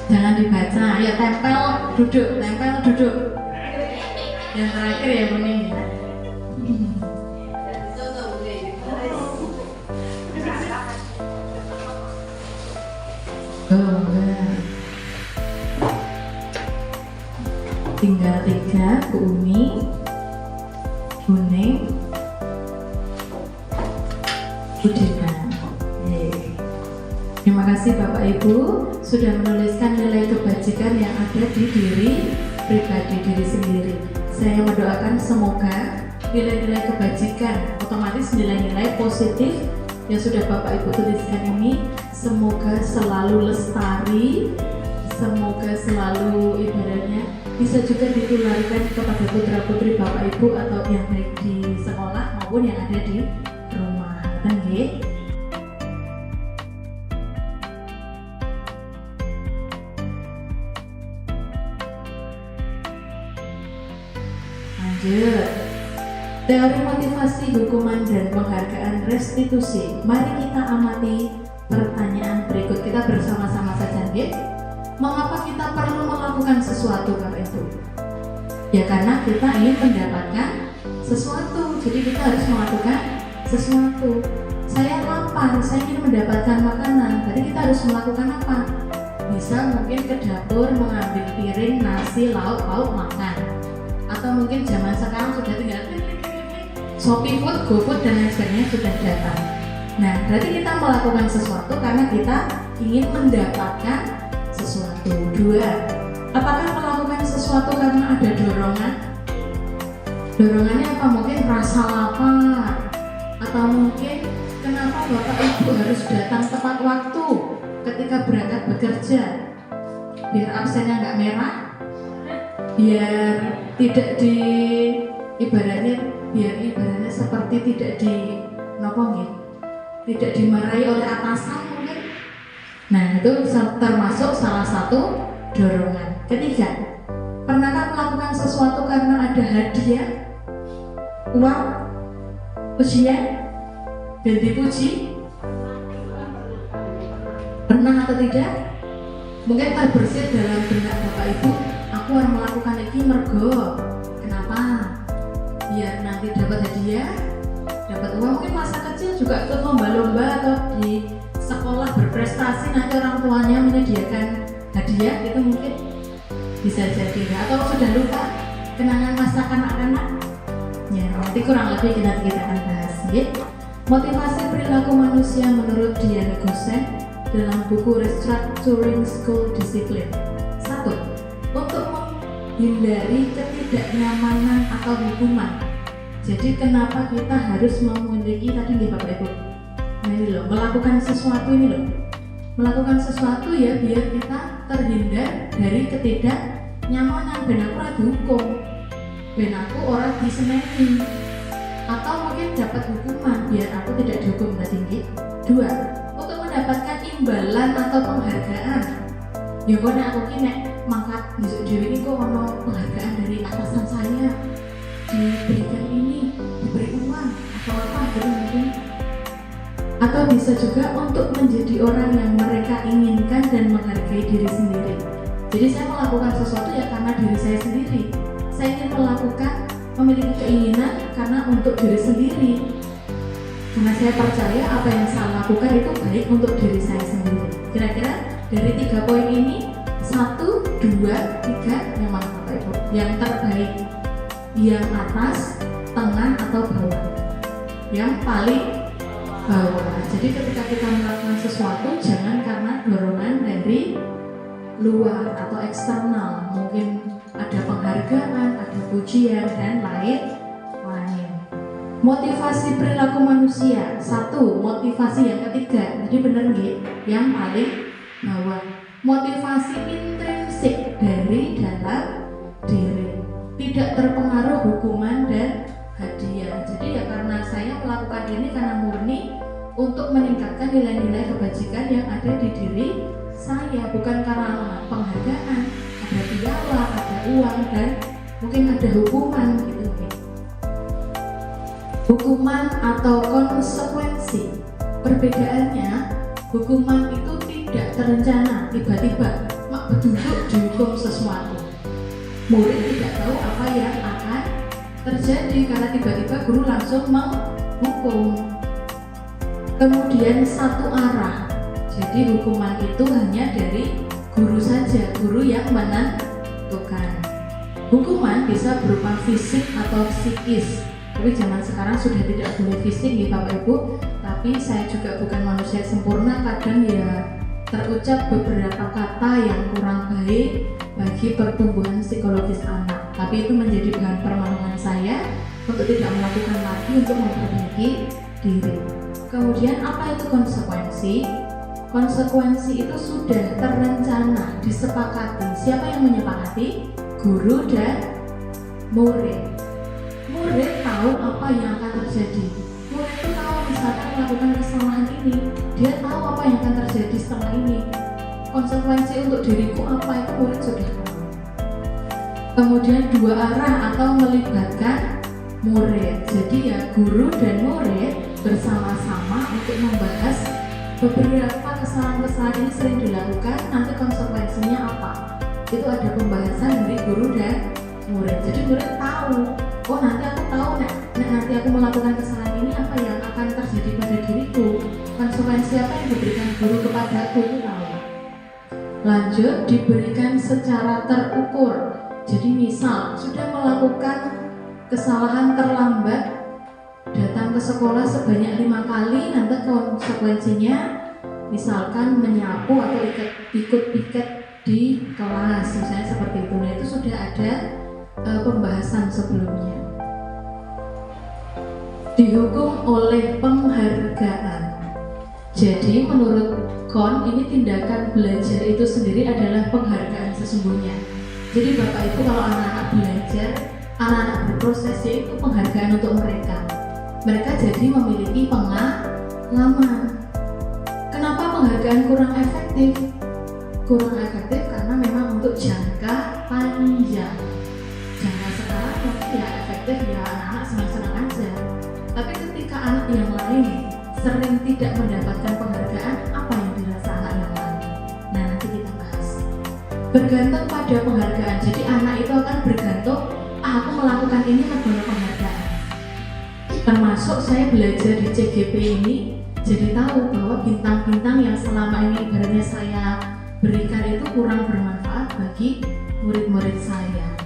Speaker 4: Jangan dibaca, ayo tempel duduk. Yang terakhir ya kuning ya. Oh enggak. Tinggal 3, Bu Umi, Kuning, Bu Dina. Terima kasih Bapak Ibu sudah menuliskan nilai kebajikan yang ada di diri pribadi diri sendiri. Saya mendoakan semoga nilai-nilai kebajikan, otomatis nilai-nilai positif yang sudah Bapak Ibu tuliskan ini semoga selalu lestari, semoga selalu ibaratnya bisa juga ditularkan kepada putra-putri Bapak Ibu atau yang baik di sekolah maupun yang ada di rumah. Nggih. Lanjut. Teori motivasi, hukuman, dan penghargaan restitusi. Mari kita amati pertanyaan berikut. Kita bersama-sama saja, nggih. Mengapa kita perlu melakukan sesuatu, Bapak Ibu? Ya karena kita ingin mendapatkan sesuatu. Jadi kita harus melakukan sesuatu. Saya lapar, saya ingin mendapatkan makanan. Jadi kita harus melakukan apa? Bisa mungkin ke dapur mengambil piring, nasi, lauk, pauk, makan. Atau mungkin zaman sekarang sudah tinggal Shopee Food, GoFood, dan lain sebagainya sudah datang. Nah, berarti kita melakukan sesuatu karena kita ingin mendapatkan sesuatu. 2. Apakah melakukan sesuatu karena ada dorongan? Dorongannya apa? Mungkin rasa lapar, atau mungkin kenapa Bapak Ibu harus datang tepat waktu ketika berangkat bekerja, biar absennya nggak merah, biar tidak ibaratnya seperti tidak tidak dimarahi oleh atasan mungkin. Nah, itu termasuk salah satu dorongan. 3. Pernahkah melakukan sesuatu karena ada hadiah, uang, pujian, dan dipuji? Pernah atau tidak? Mungkin terbersit dalam benak Bapak Ibu, aku harus melakukan ini mergo. Kenapa? Biar nanti dapat hadiah, dapat uang. Mungkin masa kecil juga ikut lomba-lomba atau di sekolah berprestasi, nanti orang tuanya menyediakan hadiah, itu mungkin bisa jadi. Atau sudah lupa kenangan masa kanak-kanak? Ya, nanti kurang lebih kita akan bahas. Motivasi perilaku manusia menurut Diana Gosen dalam buku Restructuring School Discipline. 1. Untuk hindari ketidaknyamanan atau hukuman. Jadi kenapa kita harus memiliki tadi nih Bapak Ibu? Nah ini loh, melakukan sesuatu ini loh. Melakukan sesuatu ya biar kita terhindar dari ketidaknyamanan. Ben aku ora dihukum, ben aku orang diseneni, atau mungkin dapat hukuman biar aku tidak dihukum tinggi. 2. Untuk mendapatkan imbalan atau penghargaan. Ya kok nek aku ki nek mangkat besok dhewe iki kok ono penghargaan dari atasan saya, diberikan ini, diberi uang atau apa gitu mungkin. Atau bisa juga untuk menjadi orang yang mereka inginkan dan menghargai diri sendiri. Jadi saya melakukan sesuatu ya karena diri saya sendiri. Saya ingin melakukan, memiliki keinginan karena untuk diri sendiri. Karena saya percaya apa yang saya lakukan itu baik untuk diri saya sendiri. Kira-kira dari 3 poin ini 1, 2, 3 yang mana Bapak Ibu? Yang terbaik, yang atas, tengah atau bawah? Yang paling bawah. Jadi ketika kita melakukan sesuatu jangan karena dorongan dari luar atau eksternal, mungkin ada penghargaan, ada pujian dan lain-lain. Motivasi perilaku manusia 1, motivasi yang ketiga, jadi benar nggih? Yang paling bawah, motivasi intrinsik dari dalam diri, tidak terpengaruh hukuman dan hadiah. Jadi ya karena saya melakukan ini karena murni untuk meningkatkan nilai-nilai kebajikan yang ada di diri saya, bukan karena penghargaan, ada piala, ada uang dan mungkin ada hukuman gitu. Hukuman atau konsekuensi, perbedaannya hukuman itu tidak terencana, tiba-tiba mak beduduk dihukum sesuatu. Murid tidak tahu apa yang akan terjadi karena tiba-tiba guru langsung menghukum. Kemudian satu arah, jadi hukuman itu hanya dari guru saja, guru yang menentukan. Hukuman bisa berupa fisik atau psikis. Tapi zaman sekarang sudah tidak boleh fisik ya Bapak Ibu. Tapi saya juga bukan manusia sempurna, kadang ya terucap beberapa kata yang kurang baik bagi pertumbuhan psikologis anak. Tapi itu menjadi bahan permainan saya untuk tidak melakukan lagi untuk memperbaiki diri. Kemudian apa itu konsekuensi? Konsekuensi itu sudah terencana, disepakati. Siapa yang menyepakati? Guru dan murid. Murid tahu apa yang akan terjadi. Murid itu tahu misalkan melakukan kesalahan ini, dia tahu apa yang akan terjadi setelah ini. Konsekuensi untuk diriku apa itu murid sudah tahu. Kemudian 2 arah atau melibatkan murid. Jadi ya guru dan murid bersama-sama untuk membahas beberapa kesalahan-kesalahan ini sering dilakukan, nanti konsekuensinya apa. Itu ada pembahasan dari guru dan murid. Jadi murid tahu, oh nanti aku tahu nanti aku melakukan kesalahan ini apa yang akan terjadi pada diriku, konsekuensi apa yang diberikan guru kepada aku itu tahu. Lanjut, diberikan secara terukur. Jadi misal sudah melakukan kesalahan terlambat, datang ke sekolah sebanyak 5 kali, nanti konsekuensinya misalkan menyapu atau ikut piket di kelas, misalnya seperti itu. Nah itu sudah ada pembahasan sebelumnya. Dihukum oleh penghargaan. Jadi menurut KON ini tindakan belajar itu sendiri adalah penghargaan sesungguhnya. Jadi Bapak Ibu kalau anak-anak belajar, anak-anak berproses itu penghargaan untuk mereka. Mereka jadi memiliki pengalaman. Kenapa penghargaan kurang efektif? Kurang efektif karena memang untuk jangka panjang. Jangka sekarang mungkin ya efektif ya anak-anak senang-senang aja. Tapi ketika anak yang lain sering tidak mendapatkan penghargaan, apa yang dirasa anak yang lain? Nah nanti kita bahas. Bergantung pada penghargaan. Jadi anak itu akan bergantung, aku melakukan ini karena penghargaan. Termasuk saya belajar di CGP ini, jadi tahu bahwa bintang-bintang yang selama ini ibaratnya saya berikan itu kurang bermanfaat bagi murid-murid saya.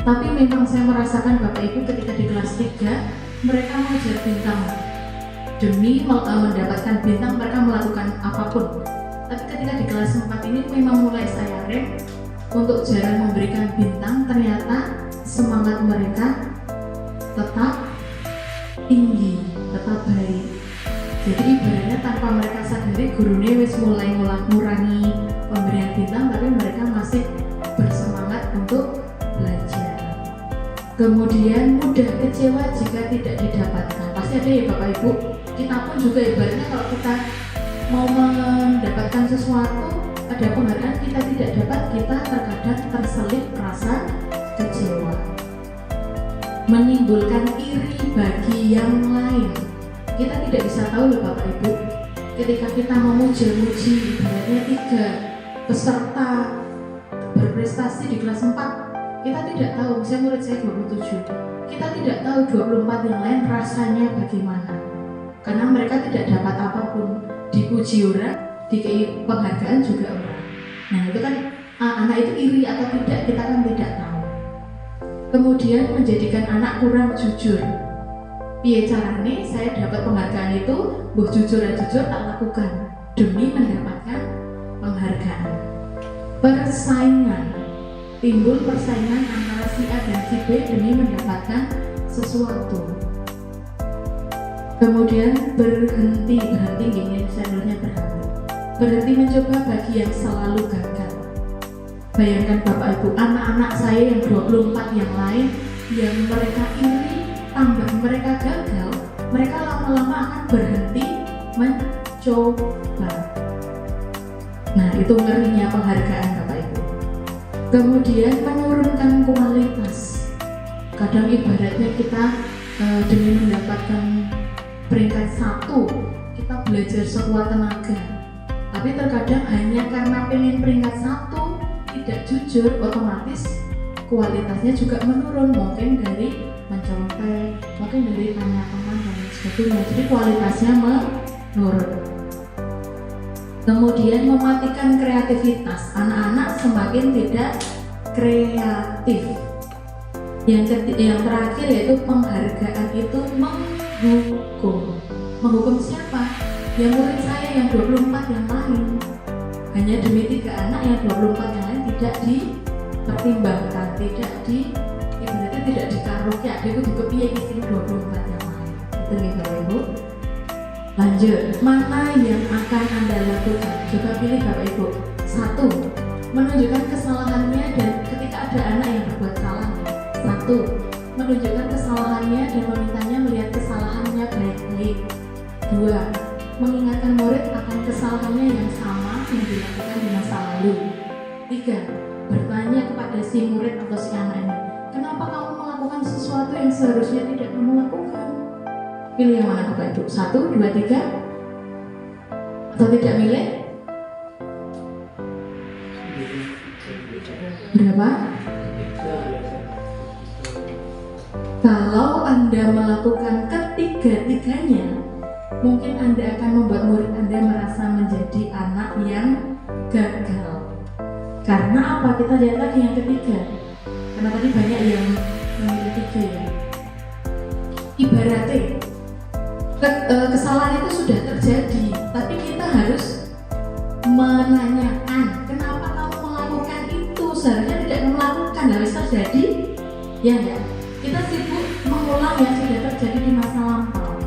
Speaker 4: Tapi memang saya merasakan Bapak Ibu ketika di kelas 3 mereka mengejar bintang. Demi mendapatkan bintang mereka melakukan apapun. Tapi ketika di kelas 4 ini memang mulai saya rem untuk jarang memberikan bintang. Ternyata
Speaker 1: mereka tetap tinggi, tetap baik. Jadi ibaratnya tanpa mereka sadari gurunya wis mulai ngurangi pemberian bintang, tapi mereka masih bersemangat untuk belajar. Kemudian mudah kecewa jika tidak didapatkan. Pasti ada ya Bapak Ibu. Kita pun juga ibaratnya kalau kita mau mendapatkan sesuatu, ada penghargaan kita tidak dapat, kita terkadang terselip rasa kecewa. Menimbulkan iri bagi yang lain. Kita tidak bisa tahu loh Bapak Ibu, ketika kita memuji-muji ibaratnya 3 peserta berprestasi di kelas 4, kita tidak tahu, misalnya murid saya 27, kita tidak tahu 24 yang lain rasanya bagaimana, karena mereka tidak dapat apapun, dipuji orang, dikei penghargaan juga orang. Nah itu kan anak itu iri atau tidak, kita kan tidak tahu. Kemudian menjadikan anak kurang jujur. Piye carane saya dapat penghargaan itu, buh jujur dan jujur tak lakukan demi mendapatkan penghargaan. Persaingan, timbul persaingan antara si A dan si B demi mendapatkan sesuatu. Kemudian berhenti gini, channelnya berhenti mencoba bagi yang selalu gagal. Bayangkan Bapak Ibu, anak-anak saya yang 24 yang lain yang mereka iri, tambah mereka gagal, mereka lama-lama akan berhenti mencoba. Nah itu ngerinya penghargaan Bapak Ibu. Kemudian menurunkan kualitas. Kadang ibaratnya kita demi mendapatkan peringkat 1, kita belajar sekuat tenaga, tapi terkadang hanya karena pengen peringkat 1, tidak jujur, otomatis kualitasnya juga menurun, mungkin dari mencontek, mungkin dari tanya teman dan sebagainya, jadi kualitasnya menurun. Kemudian mematikan kreativitas, anak-anak semakin tidak kreatif. Yang terakhir yaitu penghargaan itu menghukum. Menghukum siapa? Ya murid saya yang 24 yang lain. Hanya demi 3 anak yang 24 yang lain tidak dipertimbangkan, ibaratnya tidak ditaruh ya, adikku juga piye iki 24 yang lain. Itu nih Bapak Ibu. Lanjut, mana yang akan Anda lakukan? Coba pilih Bapak Ibu. 1, menunjukkan kesalahannya dan ketika ada anak yang berbuat salah. 1, menunjukkan kesalahannya dan memintanya melihat kesalahannya baik-baik. 2, mengingatkan murid akan kesalahannya yang sama yang dilakukan di masa lalu. 3, bertanya kepada si murid atau si anak ini, kenapa kamu melakukan sesuatu yang seharusnya tidak kamu lakukan? Pilih yang mana Bapak Ibu? 1, 2, 3? Atau tidak milih? Berapa? Kalau Anda melakukan ketiga-tiganya, mungkin Anda akan membuat murid Anda merasa menjadi anak yang gagal. Karena apa? Kita lihat lagi yang ketiga. Karena tadi banyak yang memilih 3 ya. Ibaratnya kesalahan itu sudah terjadi, tapi kita harus menanyakan kenapa kamu melakukan itu, seharusnya tidak melakukan, harus terjadi ya enggak? Kita sibuk mengulang yang sudah terjadi di masa lampau,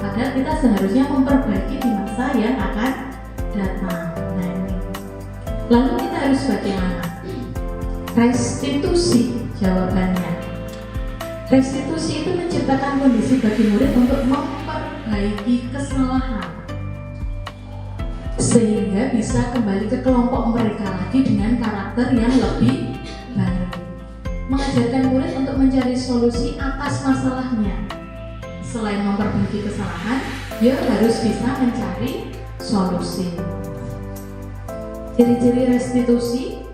Speaker 1: padahal kita seharusnya memperbaiki di masa yang akan datang. Nah ini, lalu kita harus bagaimana? Restitusi jawabannya. Restitusi itu menciptakan kondisi bagi murid untuk memperbaiki kesalahan sehingga bisa kembali ke kelompok mereka lagi dengan karakter yang lebih baik. Mengajarkan murid untuk mencari solusi atas masalahnya. Selain memperbaiki kesalahan, dia harus bisa mencari solusi. Ciri-ciri restitusi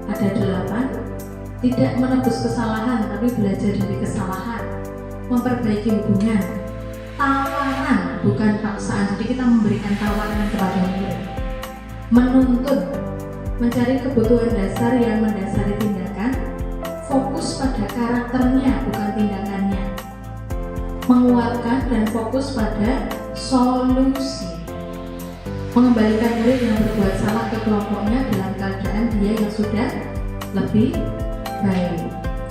Speaker 1: ada 8. Tidak menebus kesalahan, tapi belajar dari kesalahan. Memperbaiki hubungan. Tawaran, bukan paksaan. Jadi kita memberikan tawaran kepada murid. Menuntut, mencari kebutuhan dasar yang mendasari tindakan. Fokus pada karakternya, bukan tindakannya. Menguatkan dan fokus pada solusi. Mengembalikan murid yang berbuat salah ke kelompoknya dalam keadaan dia yang sudah lebih baik.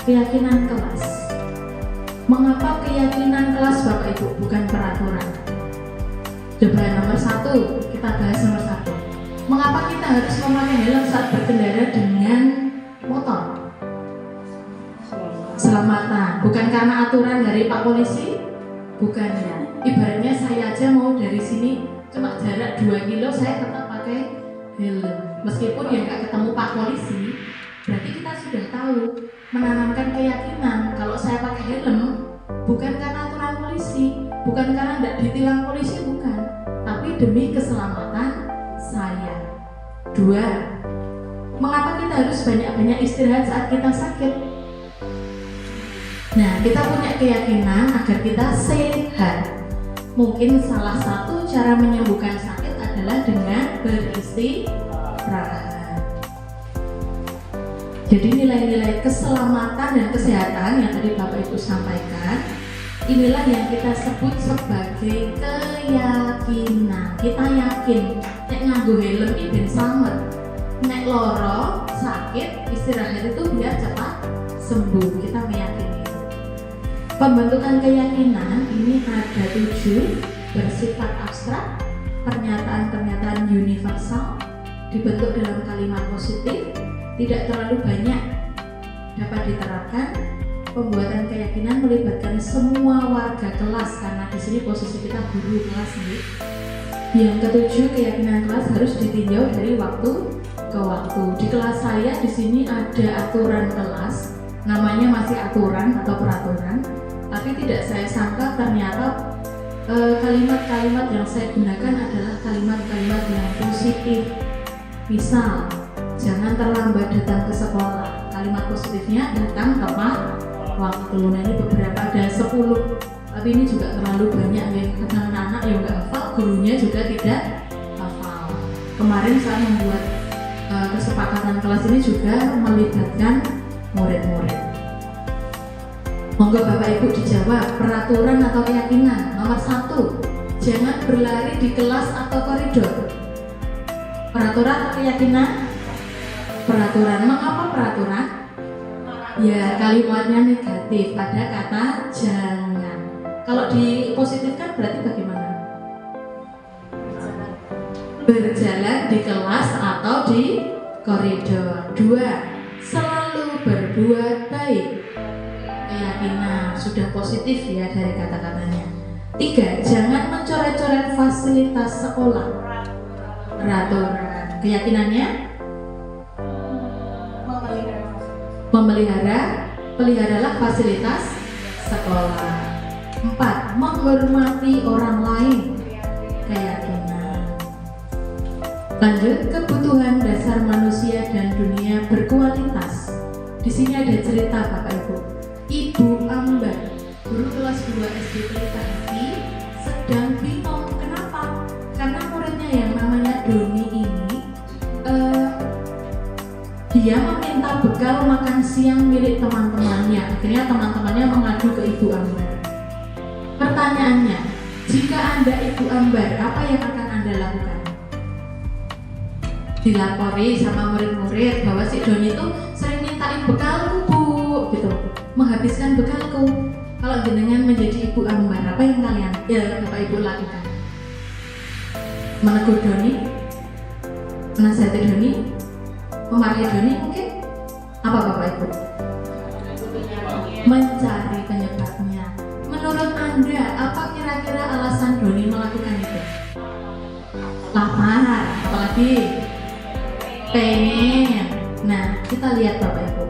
Speaker 1: Keyakinan kelas.
Speaker 4: Mengapa keyakinan kelas Bapak Ibu bukan peraturan? Coba nomor 1, kita bahas nomor 1. Mengapa kita harus memakai helm saat berkendara dengan motor? Selamatan. Bukan karena aturan dari Pak Polisi? Bukan ya. Ibaratnya saya aja mau dari sini cuma jarak 2 kilo saya tetap pakai helm. Meskipun ya nggak ketemu Pak Polisi, berarti kita sudah tahu menanamkan keyakinan kalau saya pakai helm bukan karena aturan polisi, bukan karena tidak ditilang polisi, bukan, tapi demi keselamatan saya. 2. Mengapa kita harus banyak-banyak istirahat saat kita sakit? Nah, kita punya keyakinan agar kita sehat. Mungkin salah satu cara menyembuhkan sakit adalah dengan beristirahat. Jadi nilai-nilai keselamatan dan kesehatan yang tadi Bapak Ibu sampaikan, inilah yang kita sebut sebagai keyakinan. Kita yakin nek nganggo helm iki ben slamet. Nek loro, sakit, istirahat itu biar cepat sembuh. Kita meyakini itu. Pembentukan keyakinan ini ada 7, bersifat abstrak, pernyataan-pernyataan universal, dibentuk dalam kalimat positif, tidak terlalu banyak dapat diterapkan. Pembuatan keyakinan melibatkan semua warga kelas karena di sini posisi kita guru kelas nih. Yang ketujuh, keyakinan kelas harus ditinjau dari waktu ke waktu. Di kelas saya di sini ada aturan kelas, namanya masih aturan atau peraturan, tapi tidak saya sangka ternyata kalimat-kalimat yang saya gunakan adalah kalimat-kalimat yang positif. Misal, jangan terlambat datang ke sekolah. Kalimat positifnya datang tepat waktu. Nah ini beberapa, ada 10, tapi ini juga terlalu banyak ya. Kadang anak-anak yang nggak hafal, gurunya juga tidak hafal. Kemarin saya membuat kesepakatan kelas ini juga melibatkan murid-murid. Monggo Bapak Ibu dijawab, peraturan atau keyakinan. Nomor 1, jangan berlari di kelas atau koridor. Peraturan atau keyakinan? Peraturan. Mengapa peraturan? Ya, kalimatnya negatif, ada kata jangan. Kalau dipositifkan berarti bagaimana? Berjalan di kelas atau di koridor. 2, selalu berbuat baik. Keyakinan sudah positif ya dari kata-katanya. 3, jangan mencoret-coret fasilitas sekolah. Peraturan. Keyakinannya? Peliharalah fasilitas sekolah. 4, menghormati orang lain. Keyakinan. Lanjut, kebutuhan dasar manusia dan dunia berkualitas. Di sini ada cerita Bapak Ibu. Ibu Ambar, guru kelas 2 SD Pelita Hati, sedang bingung. Kenapa? Karena muridnya yang namanya Doni ini dia meminta bekal makan siang milik teman-temannya. Akhirnya teman-temannya mengadu ke Ibu Ambar. Pertanyaannya, jika Anda Ibu Ambar, apa yang akan Anda lakukan? Dilapori sama murid-murid bahwa si Doni itu sering mintain bekalku Bu, gitu, menghabiskan bekalku. Kalau jenengan menjadi Ibu Ambar, apa yang kalian, Bapak Ibu lakukan? Menegur Doni? Menasihati Doni? Memarahi Doni mungkin? Apa Bapak Ibu? Mencari penyebabnya. Menurut Anda, apa kira-kira alasan Doni melakukan itu? Lapar, apalagi? Pengen. Nah, kita lihat Bapak Ibu.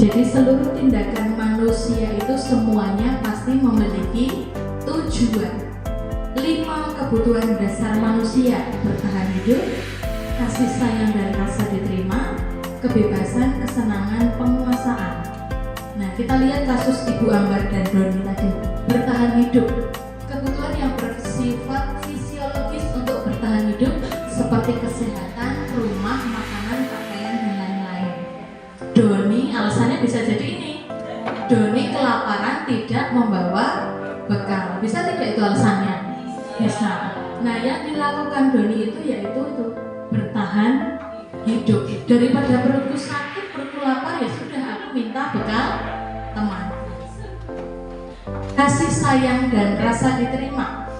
Speaker 4: Jadi seluruh tindakan manusia itu semuanya pasti memiliki tujuan. 5 kebutuhan dasar manusia: bertahan hidup, kasih sayang dan rasa diterima, kebebasan, kesenangan, penguasaan. Nah, kita lihat kasus Ibu Ambar dan Doni tadi. Bertahan hidup, kebutuhan yang bersifat fisiologis untuk bertahan hidup seperti kesehatan, rumah, makanan, pakaian, dan lain-lain. Doni alasannya bisa jadi ini. Doni kelaparan, tidak membawa bekal. Bisa tidak itu alasannya? Bisa. Nah, yang dilakukan Doni itu yaitu bertahan hidup. Daripada perutku sakit, perutku lapar, ya sudah aku minta bekal teman. sayang dan rasa diterima,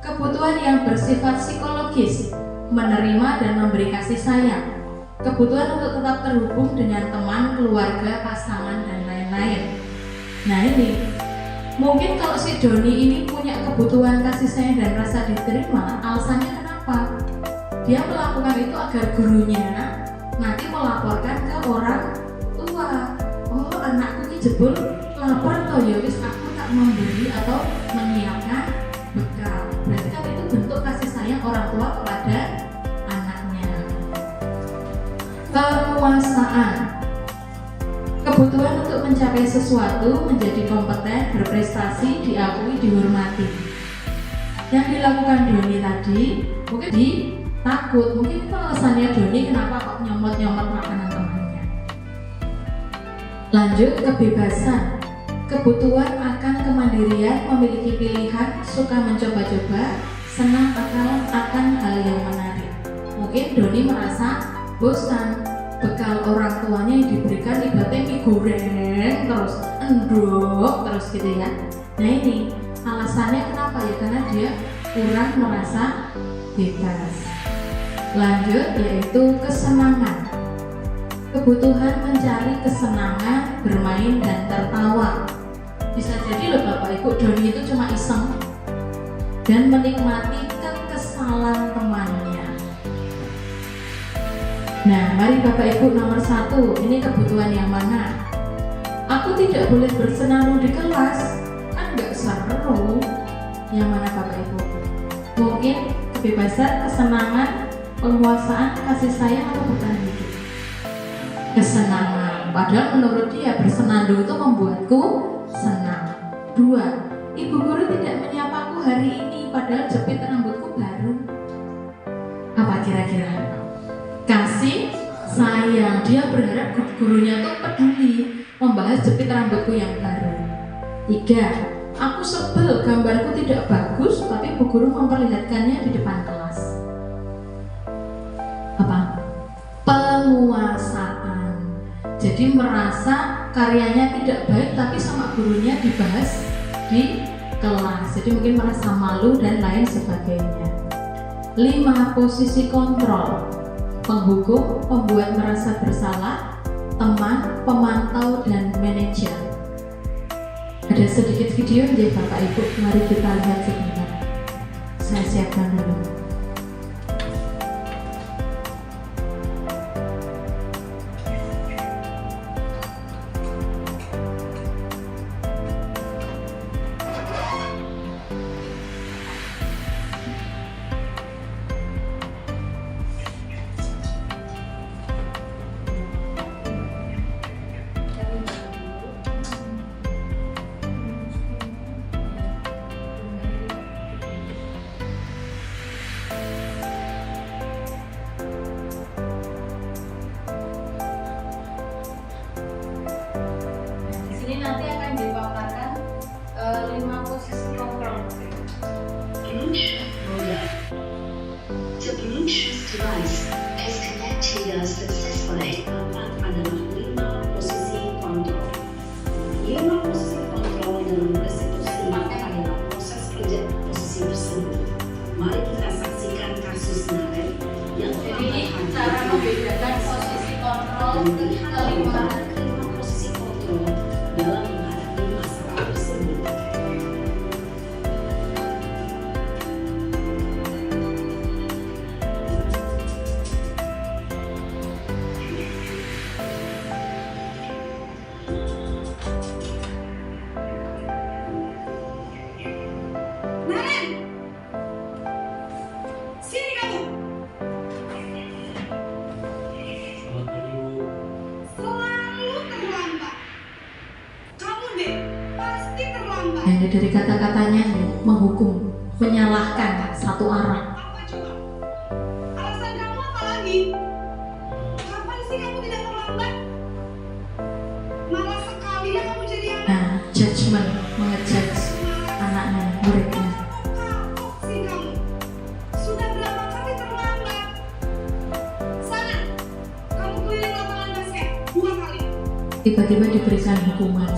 Speaker 4: kebutuhan yang bersifat psikologis, menerima dan memberi kasih sayang, kebutuhan untuk tetap terhubung dengan teman, keluarga, pasangan, dan lain-lain. Nah ini, mungkin kalau si Doni ini punya kebutuhan kasih sayang dan rasa diterima, alasannya kenapa? Dia melakukan itu agar gurunya nanti melaporkan ke orang tua. Oh, anakku ini jebul lapor toh, ya wis aku tak memberi atau menyiapkan bekal. Berarti kan itu bentuk kasih sayang orang tua kepada anaknya. Penguasaan, kebutuhan untuk mencapai sesuatu, menjadi kompeten, berprestasi, diakui, dihormati. Yang dilakukan Doni tadi mungkin takut, mungkin itu alasannya Doni kenapa kok nyomot-nyomot makanan temannya. Lanjut, kebebasan, kebutuhan akan kemandirian, memiliki pilihan, suka mencoba-coba, senang akan hal yang menarik. Mungkin Doni merasa bosan, bekal orang tuanya yang diberikan ibaratnya mie goreng terus, endok terus gitu ya. Nah ini alasannya kenapa ya, karena dia kurang merasa bebas. Lanjut, yaitu kesenangan, kebutuhan mencari kesenangan, bermain dan tertawa. Bisa jadi loh Bapak Ibu, Doni itu cuma iseng dan menikmati kekesalan temannya. Nah, mari Bapak Ibu nomor 1, ini kebutuhan yang mana? Aku tidak boleh bersenandung di kelas, kan nggak seru. Yang mana Bapak Ibu? Mungkin kebebasan, kesenangan, penguasaan, kasih sayang, atau bertahan hidup? Kesenangan. Padahal menurut dia bersenandung itu membuatku senang. 2, ibu guru tidak menyapaku hari ini padahal jepit rambutku baru. Apa kira-kira? Kasih sayang. Dia berharap gurunya tuh peduli membahas jepit rambutku yang baru. 3, aku sebel gambarku tidak bagus tapi bu guru memperlihatkannya di depan kelas. Apa? Penguasaan. Jadi merasa karyanya tidak baik tapi sama gurunya dibahas di kelas. Jadi mungkin merasa malu dan lain sebagainya. 5, posisi kontrol, penghukum, pembuat merasa bersalah, teman, pemantau, dan manajer. Ada sedikit video ya Bapak Ibu, mari kita lihat sebentar. Saya siapkan dulu. Ini nanti akan dipaparkan 5 posisi kontrol.
Speaker 8: Bluetooth modem. The Bluetooth device is connected successfully. Adalah 5 posisi kontrol. 5 posisi kontrol dalam persekusi adalah proses kerja posisi tersebut. Mari kita saksikan kasus menarik yang
Speaker 4: Jadi cara membedakan posisi kontrol kelima.
Speaker 8: posisi kontrol dalam menghadapi masalah tersebut.
Speaker 9: Naren, sini kamu. Selalu terlambat. Kamu deh pasti terlambat.
Speaker 4: Yang dari kata-katanya nih, menghukum, menyalahkan satu arah.
Speaker 9: Apa coba? Alasan kamu apa lagi? Kapan sih kamu tidak terlambat? Malah sekali ya kamu jadi anak.
Speaker 4: Nah, judgment, mengejudge anaknya, muridnya.
Speaker 9: Kapok sih kamu. Sudah berapa kali terlambat? Sana, kamu keliling lapangan basket 2 kali.
Speaker 4: Tiba-tiba diberikan hukuman.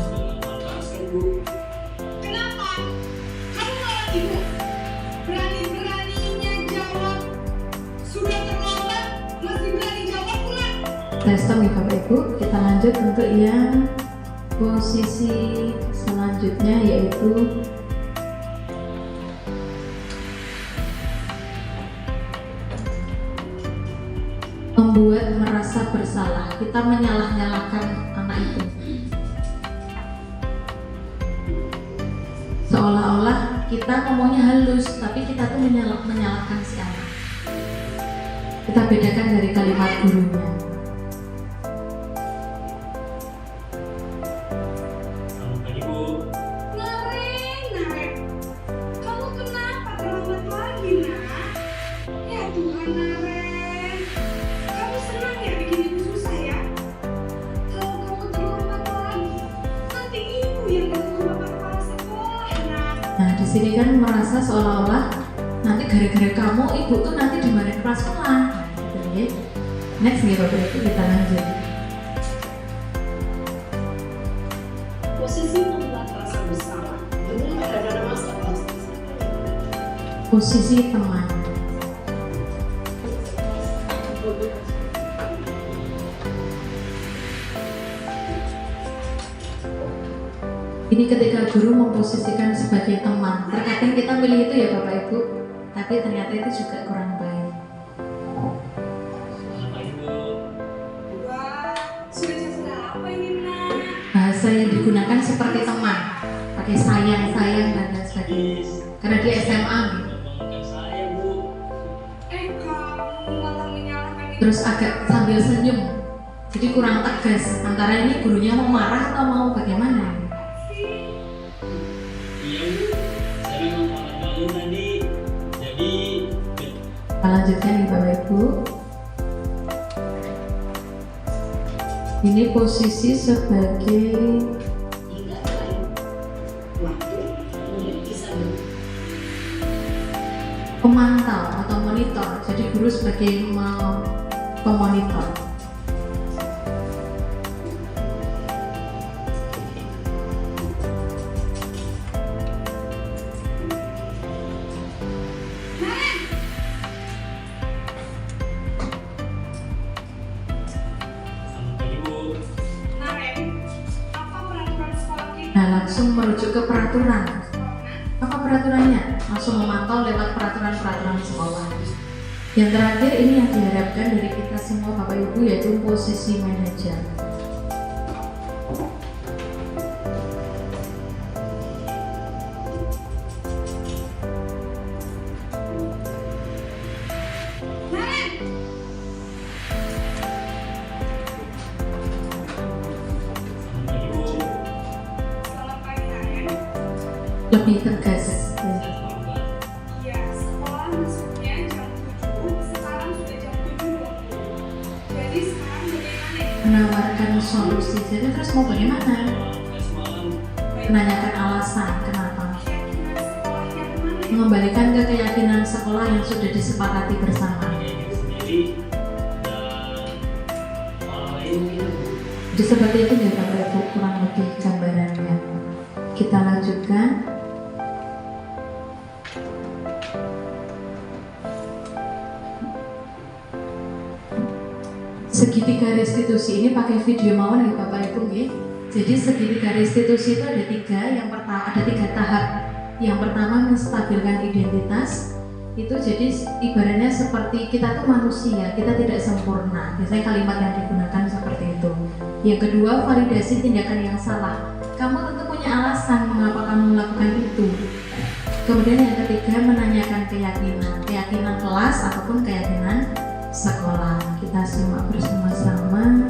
Speaker 9: Kenapa?
Speaker 4: Stop ya Bapak Ibu. Kita lanjut untuk yang posisi selanjutnya, yaitu membuat merasa bersalah. Kita menyalah-nyalahkan anak itu, seolah-olah kita ngomongnya halus, tapi kita tuh menyalahkan si anak. Kita bedakan dari kalimat gurunya.
Speaker 9: Naren, kamu kenapa terlambat lagi, nak? Ya Tuhan, Naren, kamu senang ya bikin ibu susah ya? Kalau kamu terlambat lagi, nanti ibu yang ketemu bapak kepala sekolah, nak.
Speaker 4: Nah, di sini kan merasa seolah-olah nanti gara-gara kamu ibu tuh nanti dimarahin kepala sekolah. Nah, gitu ya. Next nih Bapak Ibu, kita lanjut.
Speaker 8: Posisi membuat rasa bersalah dengan ada masalah.
Speaker 4: Posisi teman. Ini ketika guru memposisikan sebagai teman. Terkadang kita pilih itu ya Bapak Ibu, tapi ternyata itu juga kurang baik.
Speaker 9: Wah, sudah jasa apa ini, nak?
Speaker 4: Bahasa yang digunakan seperti teman, pakai sayang-sayang dan lain sebagainya. Karena dia SMA gitu.
Speaker 9: Kamu malah menyalahkan ibu.
Speaker 4: Terus agak sambil senyum, jadi kurang tegas antara ini gurunya mau marah atau mau bagaimana. Kita lanjutkan nih Bapak Ibu. Ini posisi sebagai
Speaker 8: Hingga lain waktu kemudian bisa
Speaker 4: pemantau atau monitor. Jadi guru sebagai pemonitor.
Speaker 9: Naren, apa peraturan sekolah kita?
Speaker 4: Nah, langsung merujuk ke peraturan. Apa peraturannya? Langsung memantau lewat peraturan-peraturan sekolah. Yang terakhir ini yang diharapkan dari kita semua Bapak Ibu, yaitu posisi manajer.
Speaker 9: Selamat pagi, Naren.
Speaker 4: Lebih tegas.
Speaker 9: Ya, sekolah masuknya jam 7, sekarang sudah jam 7.20. Jadi sekarang bagaimana ya?
Speaker 4: Menawarkan solusi. Jadi terus mau bagaimana? Menanyakan alasan kenapa.
Speaker 9: Keyakinan sekolahnya kemana ya?
Speaker 4: Mengembalikan ke keyakinan sekolah yang sudah disepakati bersama. Jadi seperti itu ya Bapak Ibu, kurang lebih gambarannya. Kita lanjutkan. Segitiga restitusi ini pakai video mawon ya Bapak Ibu ya. Jadi segitiga restitusi itu ada tiga. Yang pertama ada 3 tahap. Yang pertama menstabilkan identitas. Itu jadi ibaratnya seperti kita tuh manusia, kita tidak sempurna. Biasanya kalimat yang digunakan seperti itu. Yang kedua, validasi tindakan yang salah. Kamu tentu punya alasan mengapa kamu melakukan itu. Kemudian yang ketiga, menanyakan keyakinan kelas ataupun keyakinan sekolah. Kita simak bersama-sama.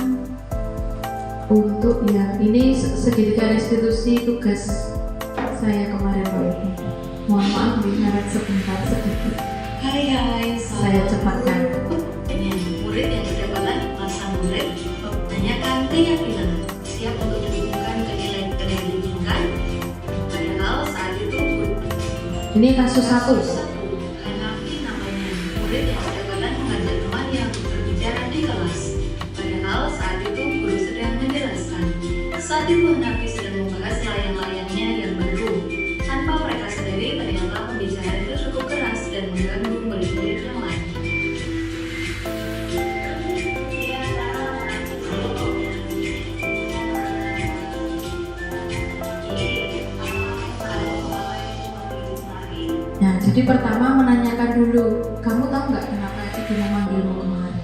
Speaker 4: Untuk yang ini segitiga restitusi tugas saya kemarin Pak Ibu. Mohon maaf diharap sebentar sedikit.
Speaker 8: Hai,
Speaker 4: Saya cepatkan.
Speaker 8: dengan murid yang kedapatan masa murid menanyakan keyakinan siap untuk dihubungkan ke nilai yang diinginkan. Padahal saat itu
Speaker 4: Ini kasus 1.
Speaker 8: karena namanya murid yang kedapatan mengajak temannya untuk berbicara di kelas. Padahal saat itu guru sedang menjelaskan. Saat itu Nafi sedang membahas layang-layangnya yang baru. Tanpa mereka sadari ternyata pembicaraan itu cukup keras dan mengganggu murid-murid yang lain.
Speaker 1: jadi pertama menanyakan dulu, kamu tahu nggak kenapa ibu memanggilmu kemarin?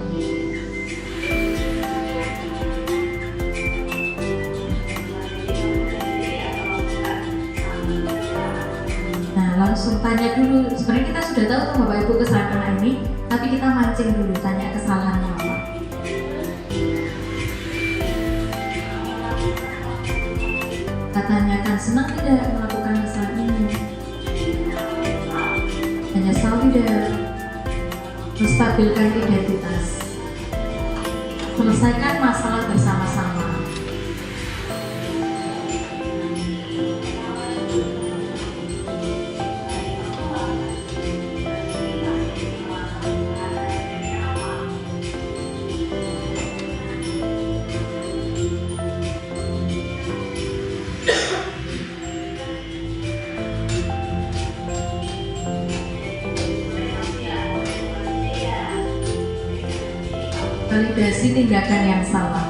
Speaker 1: Nah, langsung tanya dulu. Sebenarnya kita sudah tahu tuh Bapak Ibu kesalahan anak ini, tapi kita mancing dulu, tanya kesalahannya apa. Kita tanyakan, senang tidak melakukan kesalahan ini? Menyesal tidak? Menstabilkan identitas. Selesaikan masalah bersama-sama. Validasi tindakan yang salah.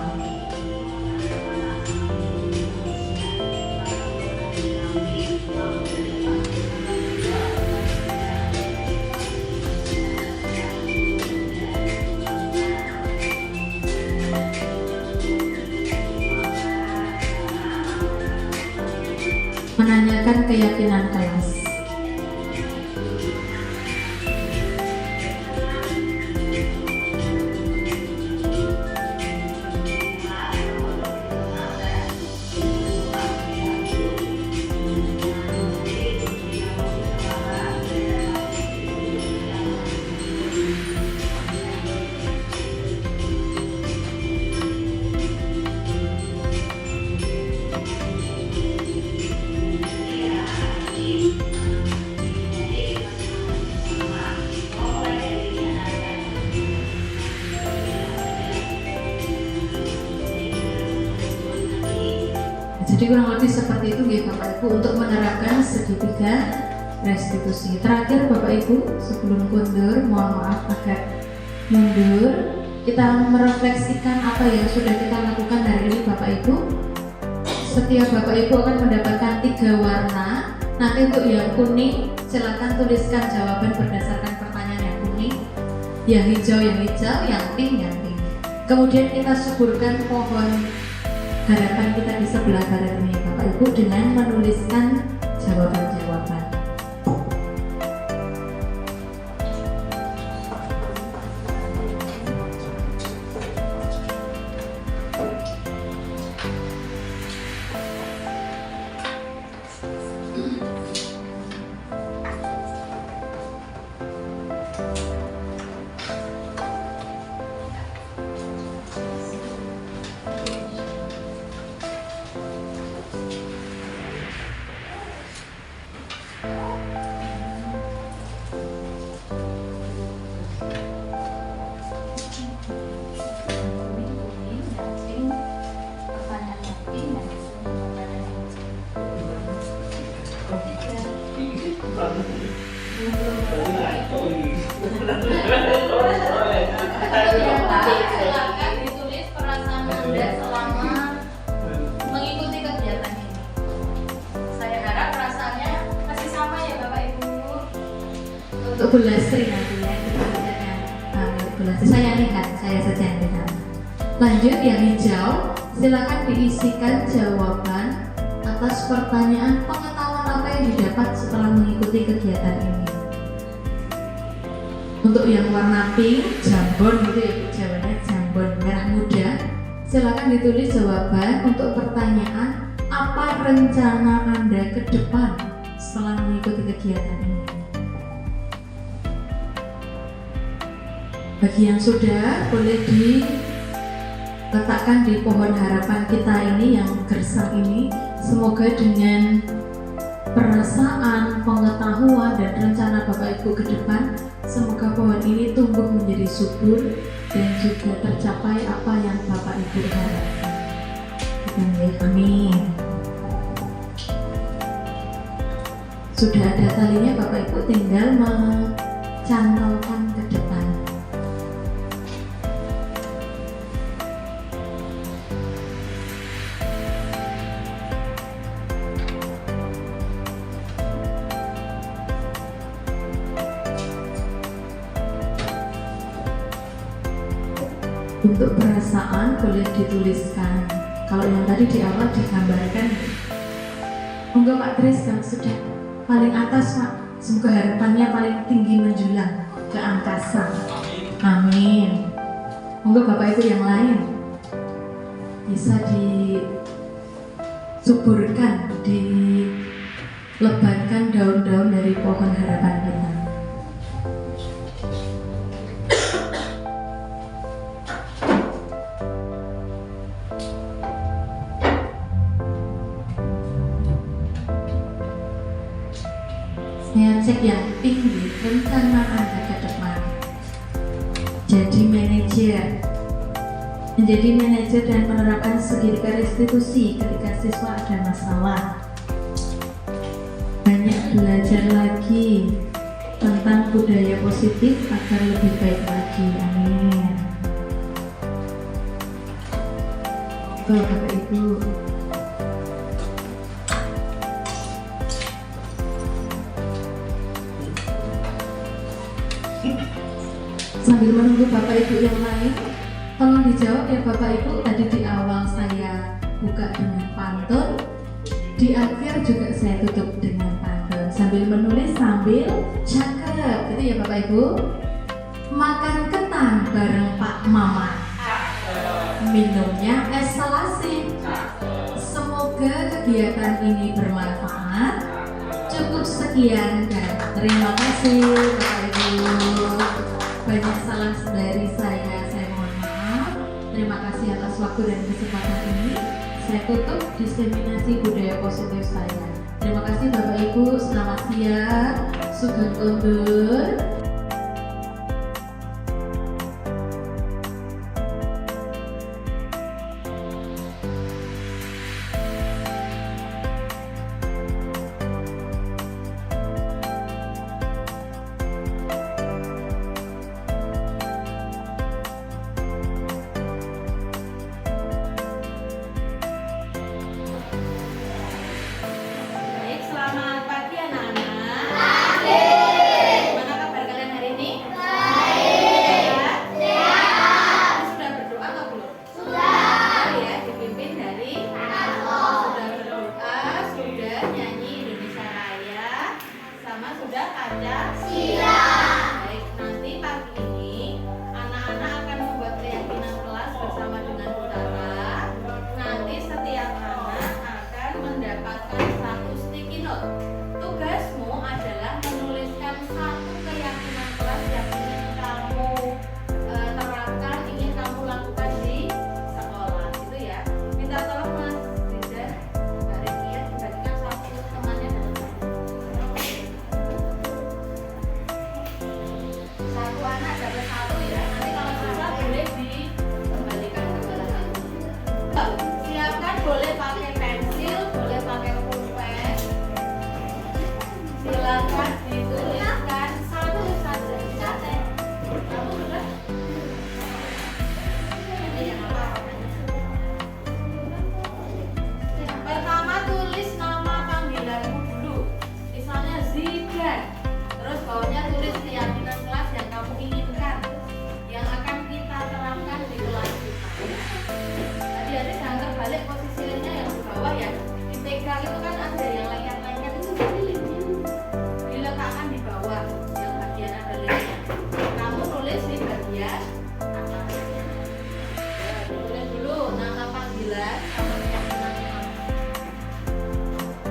Speaker 1: Menanyakan keyakinan kelas. Jadi kurang lebih seperti itu ya Bapak Ibu untuk menerapkan segitiga restitusi. Terakhir Bapak Ibu sebelum mundur, mohon maaf agak mundur, kita merefleksikan apa yang sudah kita lakukan hari ini Bapak Ibu. Setiap Bapak Ibu akan mendapatkan 3 warna. Nanti untuk yang kuning silakan tuliskan jawaban berdasarkan pertanyaan yang kuning, yang hijau, yang pink. Kemudian kita suburkan pohon harapan kita di sebelah barat ini Bapak Ibu dengan menuliskan jawaban-jawaban. Silakan ditulis perasaan Anda selama mengikuti kegiatan ini. Saya harap perasaannya masih sama ya Bapak Ibu. Untuk Bu Lastri nanti ya, Bu Lastri saya lihat, saya saja yang lihat. Lanjut yang hijau, silakan diisikan jawaban atas pertanyaan pengetahuan apa yang didapat setelah mengikuti kegiatan ini. Untuk yang warna pink, jambon gitu ya, jawabannya jambon merah muda. Silakan ditulis jawaban untuk pertanyaan apa rencana Anda ke depan setelah mengikuti kegiatan ini. Bagi yang sudah, boleh diletakkan di pohon harapan kita ini yang gersang ini. Semoga dengan perasaan, pengetahuan, dan rencana Bapak Ibu ke depan, semoga pohon ini tumbuh menjadi subur dan juga tercapai apa yang Bapak Ibu harapkan. Amin. Sudah ada talinya Bapak Ibu, tinggal mencantolkan ke depan. Untuk perasaan boleh dituliskan. Kalau yang tadi di awal digambarkan. Monggo Pak Tris, kalau sudah paling atas Pak. Semoga harapannya paling tinggi menjulang ke angkasa. Amin. Monggo Bapak Ibu yang lain bisa disuburkan, dilebatkan daun-daun dari pohon harapan kita. Saya cek yang tinggi rencana Anda ke depan. Jadi manajer. Menjadi manajer dan menerapkan segitiga restitusi ketika siswa ada masalah. Banyak belajar lagi tentang budaya positif agar lebih baik lagi. Amin. Bapak Ibu. Sambil menunggu Bapak Ibu yang lain, tolong dijawab ya Bapak Ibu. Tadi di awal saya buka dengan pantun, di akhir juga saya tutup dengan pantun. Sambil menulis, sambil cakep, gitu ya Bapak Ibu. Makan ketan bareng Pak Mamat, minumnya es selasi. Semoga kegiatan ini bermanfaat. Cukup sekian dan terima kasih Bapak Ibu. Banyak salah dari saya mohon maaf. Terima kasih atas waktu dan kesempatan ini. Saya tutup diseminasi budaya positif saya. Terima kasih Bapak Ibu, selamat siang. Sugeng kondur.
Speaker 4: Baik, selamat pagi anak-anak. Gimana kabar kalian hari ini? Sehat? Sudah berdoa atau belum? Sudah ya, dipimpin dari sudah berdoa, sudah nyanyi Indonesia Raya, sama sudah Pancasila. Baik, nanti pagi ini anak-anak akan membuat keyakinan kelas bersama dengan Bu Tara. Nanti setiap anak akan mendapatkan satu sticky note. Tugasmu adalah menuliskan satu keyakinan kelas yang ingin kamu terapkan, ingin kamu lakukan di sekolah, gitu ya. Minta tolong Mas Rizal, Mbak Rekia dibagikan satu temannya dan satu anak dapat satu ya. Nanti kalau susah boleh dikembalikan ke belakang. Siapkan, boleh pakai pensil, boleh pakai pulpen. Silakan dituliskan satu saja, dicatat. Kamu sudah? Ini yang apa? Pertama tulis nama panggilanmu dulu. Misalnya Zidan. Terus bawahnya tulis keyakinan kelas yang kamu inginkan, yang akan kita terapkan di kelas kita. Tadi ada jangan terbalik posisinya yang di bawah ya. Dipegang itu kan ada yang lengket-lengket itu jadi linknya. Diletakkan di bawah yang bagian ada linknya. Kamu tulis di bagian atasnya. Ya, tulis dulu nama panggilan sama keyakinan kamu.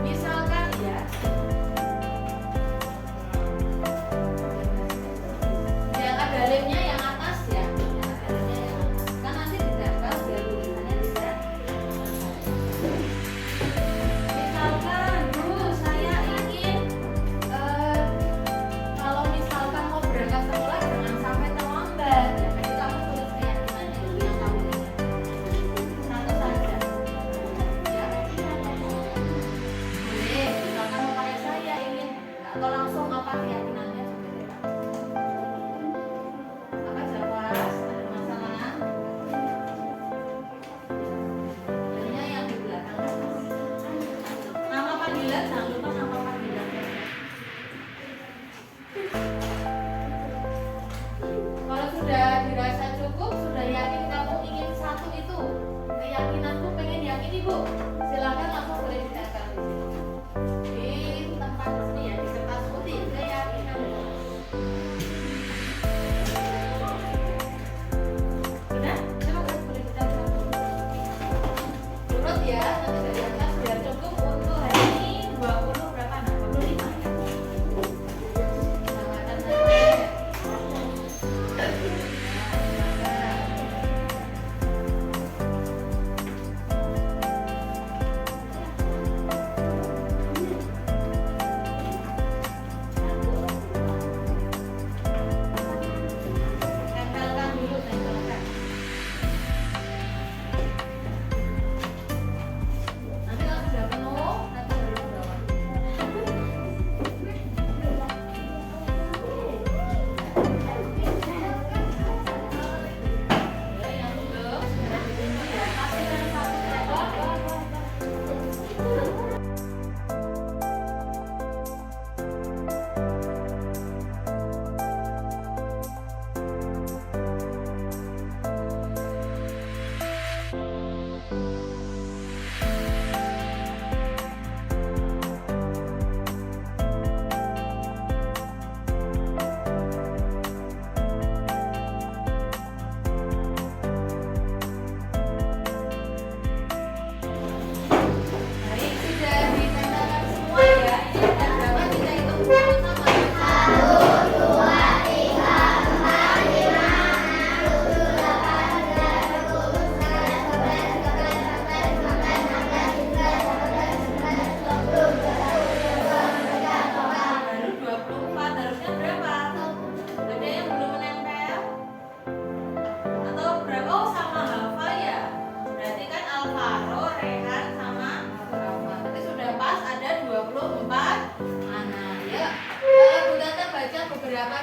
Speaker 4: Misalkan ya, yang ada lemnya yang atas ya, yang ada lemnya yang atas. Kan nanti ditempel biar tulisannya tidak. Misalkan, Bu, saya ingin kalau misalkan mau berangkat sekolah jangan sampai terlambat. Ya, jadi kamu tulis keyakinannya dulu yang kamu ingin. Satu saja. Ya. Boleh, misalkan mau pakai saya ingin atau langsung apa keyakinannya sebenarnya. Apa Jawas? Ada masalah? Hanya yang di belakang. Nama panggilan, jangan lupa nama panggilan. Kalau sudah dirasa cukup, sudah yakin kamu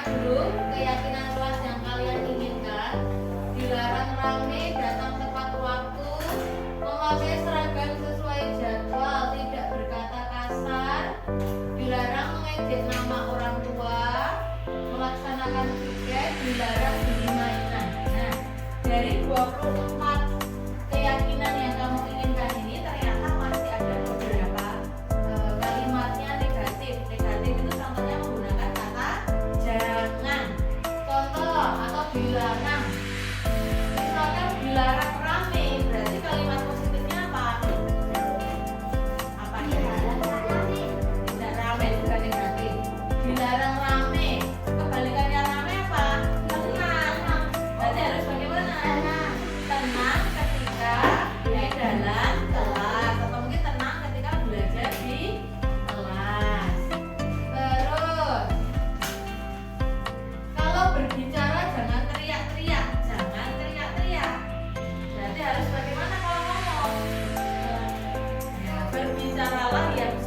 Speaker 1: dulu keyakinan kelas yang kalian inginkan? Dilarang rame, datang tepat waktu, memakai seragam sesuai jadwal, tidak berkata kasar, dilarang mengejek nama orang tua, melaksanakan piket, dilarang beli mainan. Nah, dari 24 keyakinan yang kamu inginkan ini ternyata masih ada beberapa kalimatnya negatif. Negatif itu contohnya menggunakan kata jangan, contoh atau dilarang. Misalkan dilarang rame, berarti kalimat positifnya apa? Apa? Tidak rame juga negatif. Dilarang rame, kebalikannya rame apa? Tenang. Berarti harus bagaimana? Tenang ketika di dalam kelas, atau mungkin tenang ketika belajar di kelas. Terus kalau berbicara jangan teriak-teriak, jangan teriak-teriak. Berarti harus bagaimana kalau ngomong? Ya, berbicaralah yang